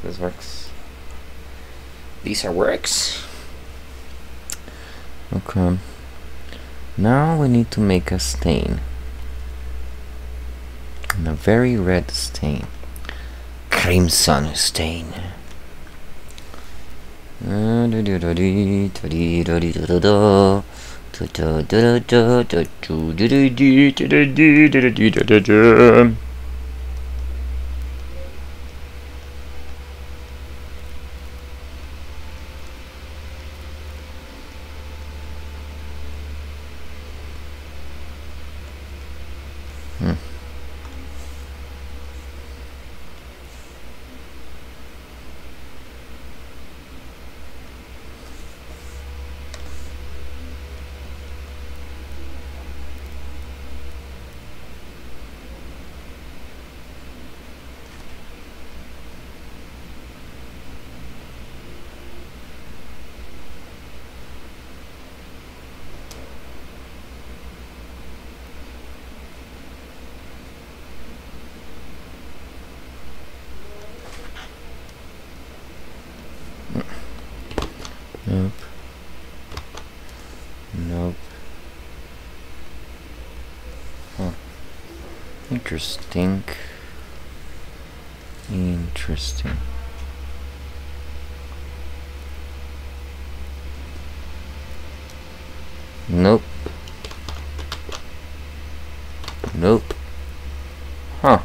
This works. These are works. Okay. Now we need to make a stain. And a very red stain. Crimson stain. Nope. Nope. Huh. Interesting. Interesting. Nope. Nope. Huh.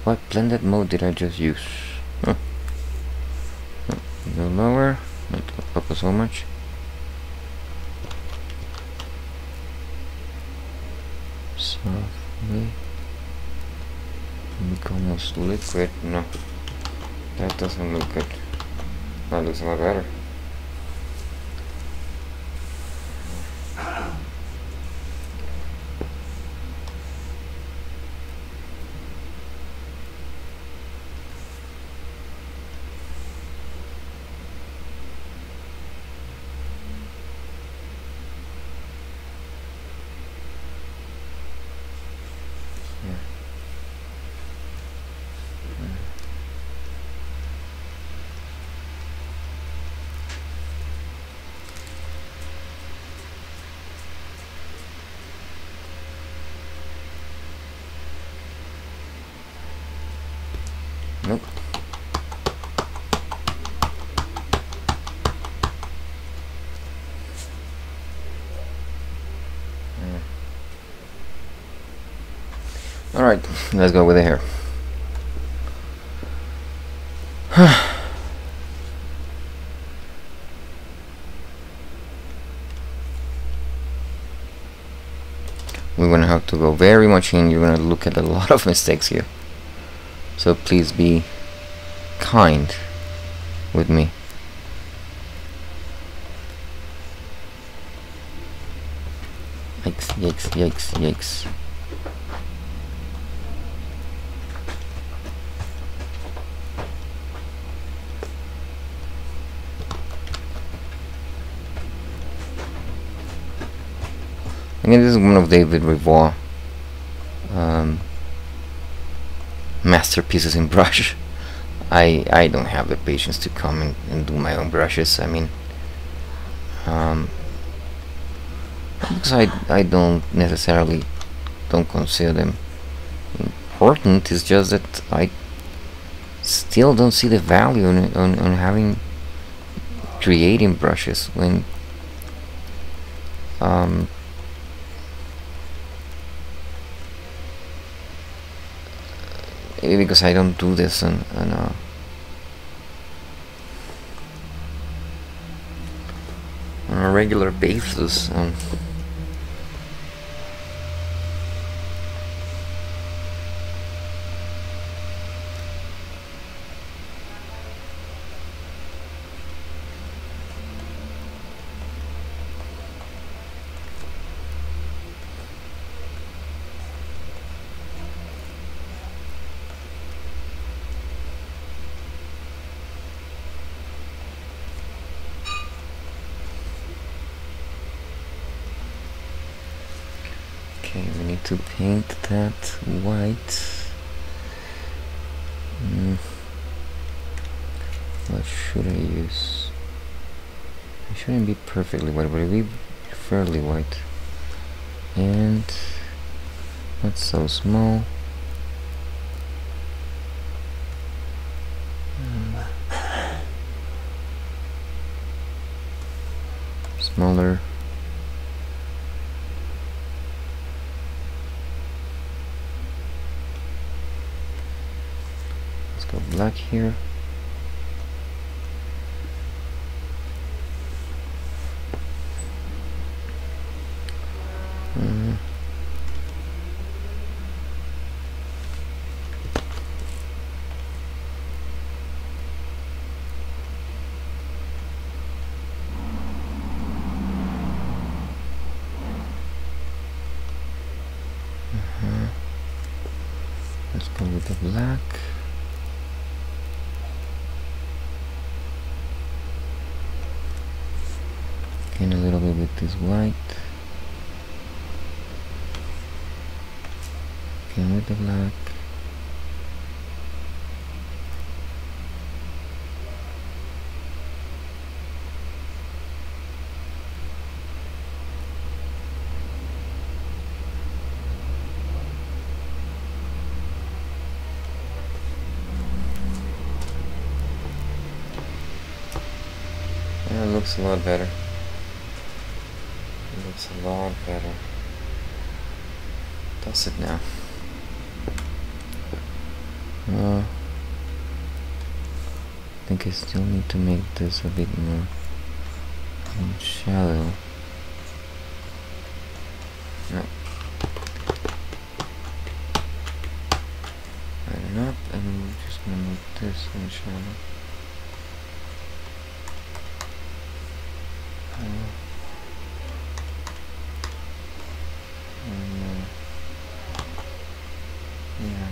What blended mode did I just use? Huh. Go lower. Not to focus so much. Softly. Look almost liquid. No, that doesn't look good. That looks a lot better. Nope. Alright, let's go with the hair. We're gonna have to go very much in. You're gonna look at a lot of mistakes here. So please be kind with me. Yikes, yikes, yikes, yikes. Again, this is one of David Revoir masterpieces in brush. I don't have the patience to come and do my own brushes. I mean, because I don't necessarily don't consider them important. It's just that I still don't see the value on having creating brushes when because I don't do this on a regular basis. to paint that white. What should I use? It shouldn't be perfectly white, but it'll be fairly white. And not so small. Smaller. Let's go black here. Let's go with the black. Again, a little bit with this white. Again with the black. Yeah, it looks a lot better. It looks a lot better. Does it now? I think I still need to make this a bit more shallow. No. Lighten up, and we're just gonna make this in shallow. Yeah.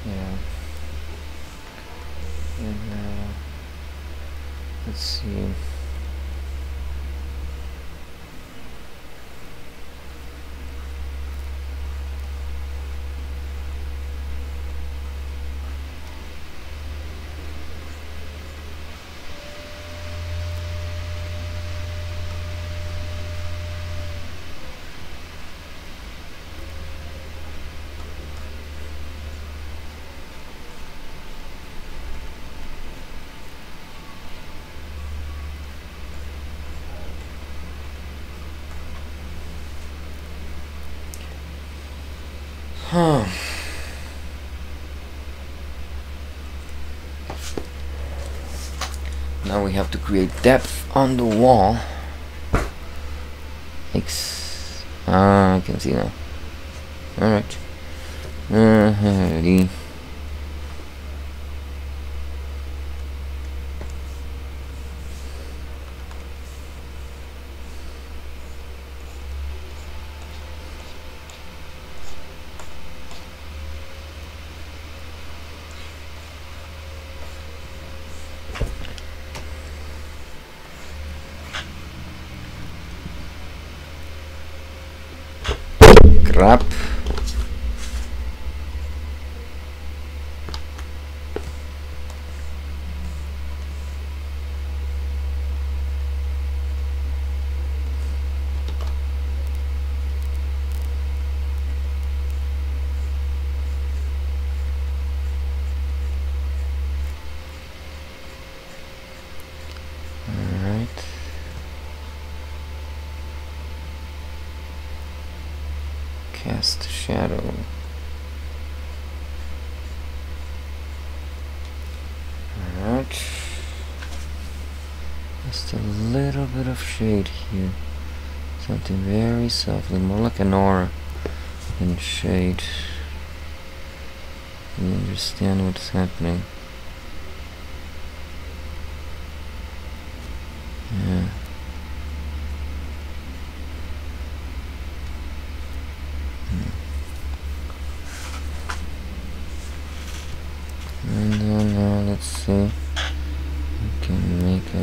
Yeah. And let's see. Now we have to create depth on the wall. I can see now. Alright. Ready. Crap. Cast shadow. Alright. Just a little bit of shade here. Something very softly, more like an aura than shade. You understand what's happening. Yeah. And then let's see, we can make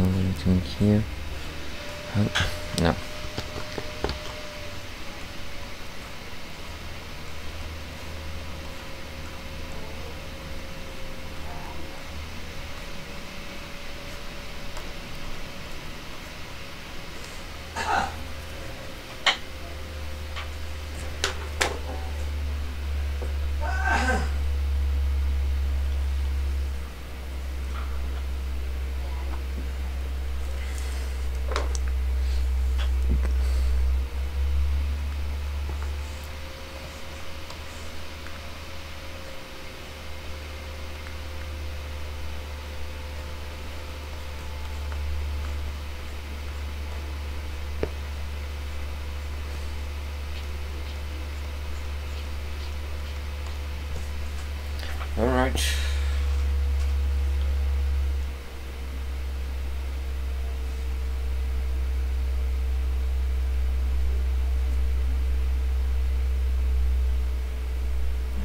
Alright.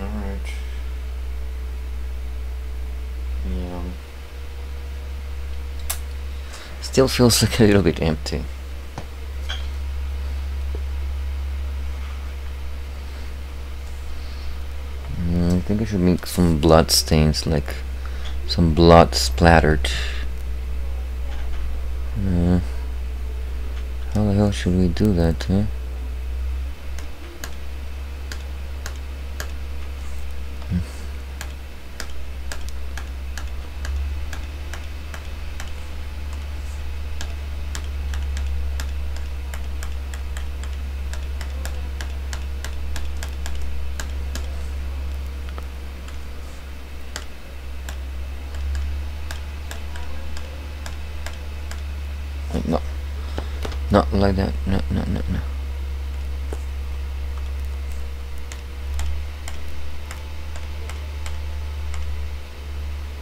Alright. Yeah. Still feels like a little bit empty. I think I should make some blood stains, like some blood splattered. How the hell should we do that, huh? No, not like that. No.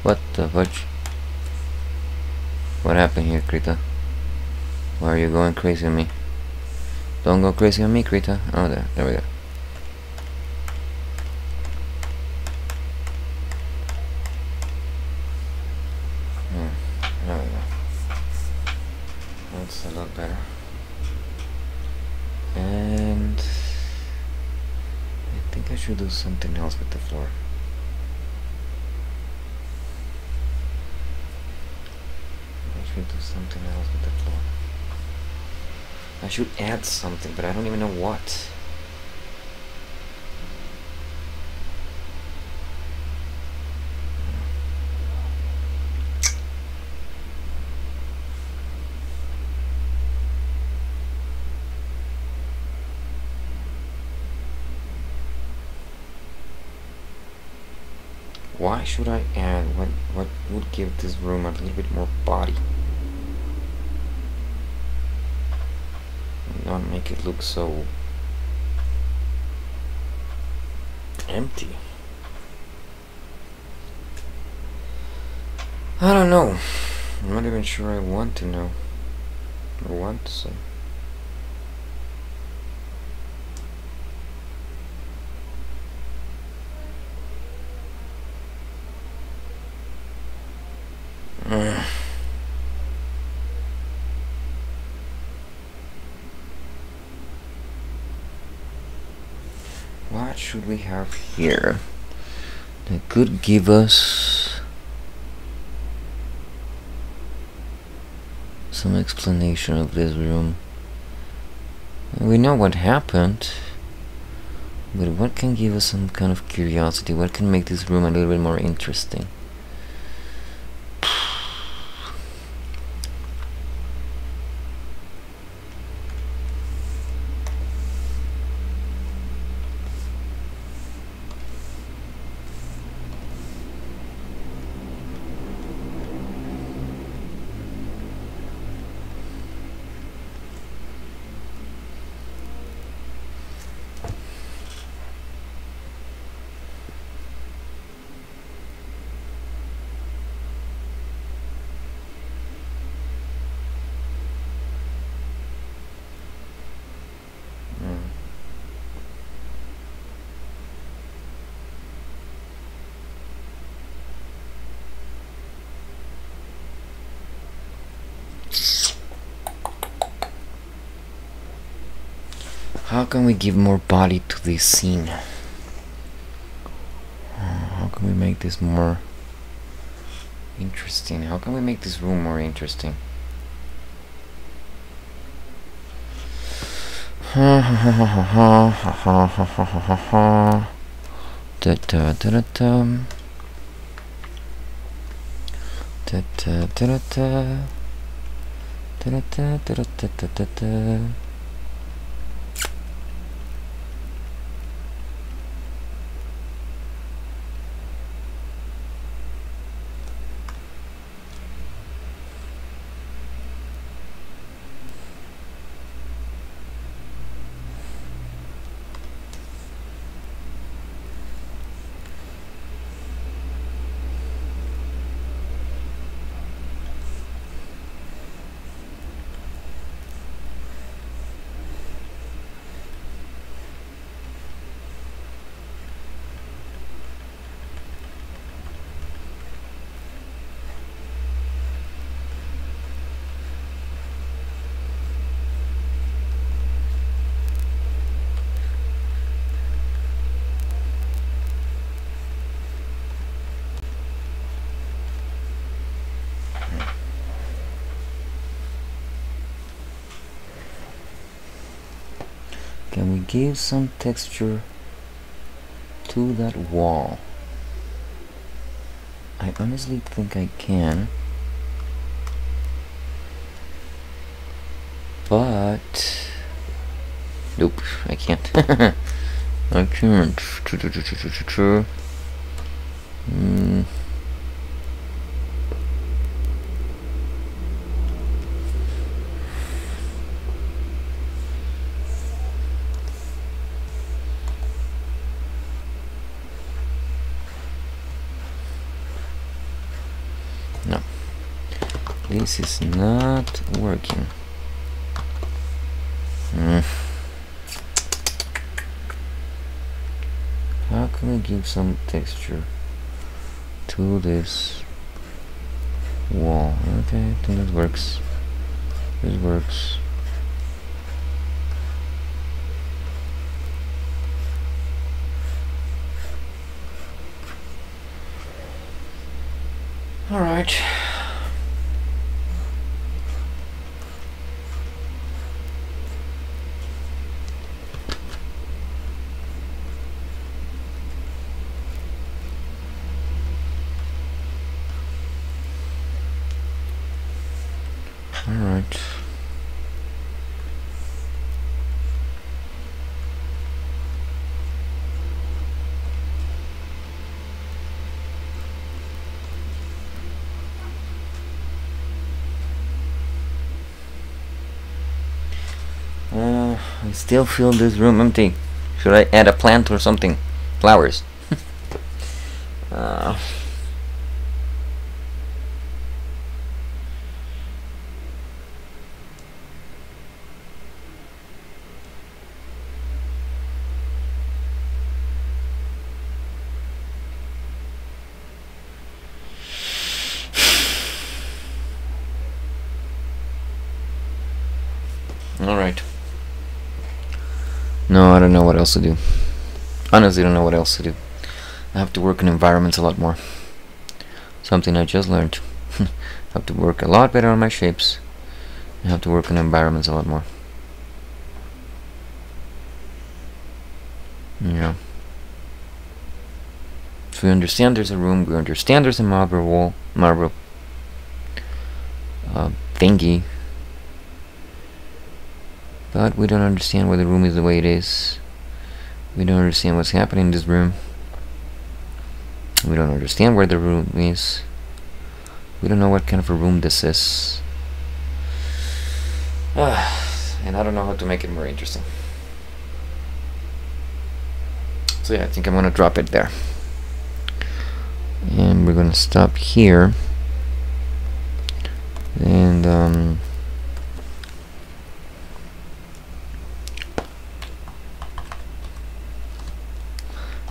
What the fudge? What happened here, Krita? Why are you going crazy on me? Don't go crazy on me, Krita. Oh, there we go. There we go. That's a lot better. And I think I should do something else with the floor. I should do something else with the floor. I should add something, but I don't even know what. Why should I add? What would give this room a little bit more body? And not make it look so empty. I don't know. I'm not even sure I want to know or want to say. What should we have here that could give us some explanation of this room? We know what happened, but what can give us some kind of curiosity? What can make this room a little bit more interesting? How can we give more body to this scene? How can we make this more interesting? How can we make this room more interesting? Da da da da da. Da da da da. Da da da da da da. Can we give some texture to that wall? I honestly think I can, but nope, I can't. I can't. No, this is not working. How can we give some texture to this wall? Okay, I think that works. This works. All right. All right. I still feel this room empty. Should I add a plant or something? Flowers. Alright. No, I don't know what else to do. Honestly, I don't know what else to do. I have to work in environments a lot more. Something I just learned. I have to work a lot better on my shapes. I have to work in environments a lot more. Yeah. So we understand there's a room, we understand there's a marble wall, marble thingy. But we don't understand why the room is the way it is. We don't understand what's happening in this room. We don't understand where the room is. We don't know what kind of a room this is. And I don't know how to make it more interesting. So yeah, I think I'm gonna drop it there. And we're gonna stop here. And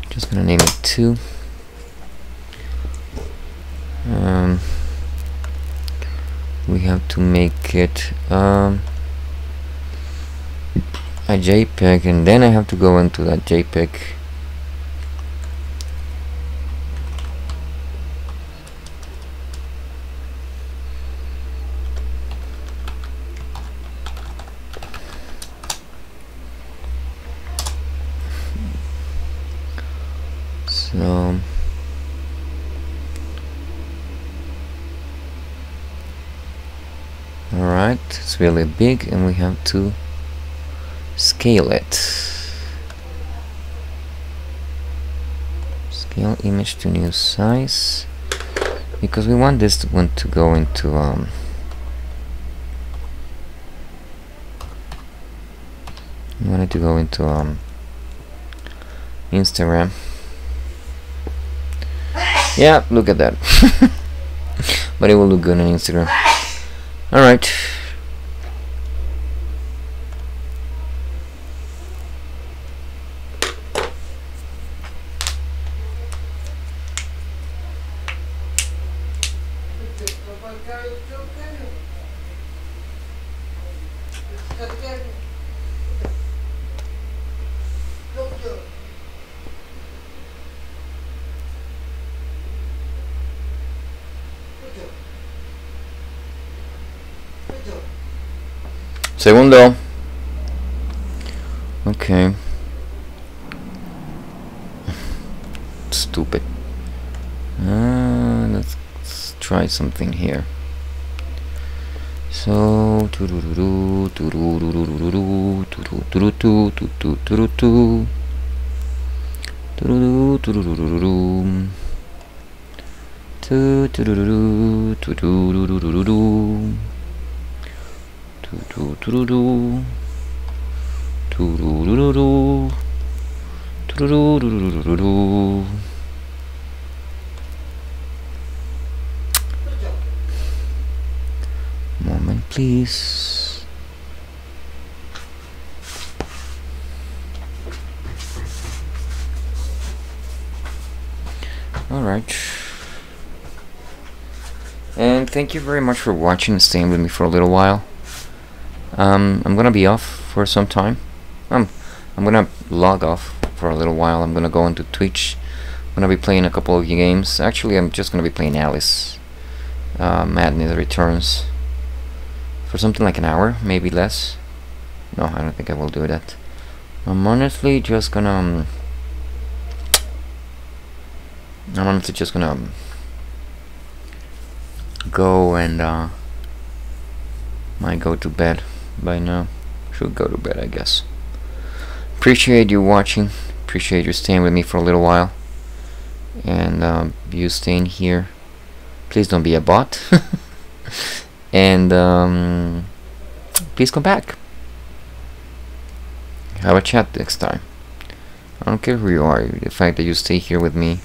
just gonna name it 2. We have to make it a JPEG, and then I have to go into that JPEG. So alright, it's really big and we have to scale it. Scale image to new size, because we want this one to go into we want it to go into Instagram. Yeah, look at that. But it will look good on Instagram. Alright. Segundo. Okay. stupid. Let's try something here. So moment, please. Alright. And thank you very much for watching and staying with me for a little while. I'm gonna be off for some time. I'm gonna log off for a little while. I'm gonna go into Twitch. I'm gonna be playing a couple of games. Actually, I'm just gonna be playing Alice. Madness Returns. For something like an hour, maybe less. No, I don't think I will do that. I'm honestly just gonna go and might go to bed by now. Should go to bed, I guess. Appreciate you watching. Appreciate you staying with me for a little while. And you staying here. Please don't be a bot. And please come back. Have a chat next time. I don't care who you are. The fact that you stay here with me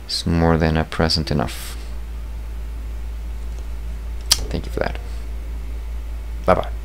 is more than a present enough. Thank you for that. Bye bye.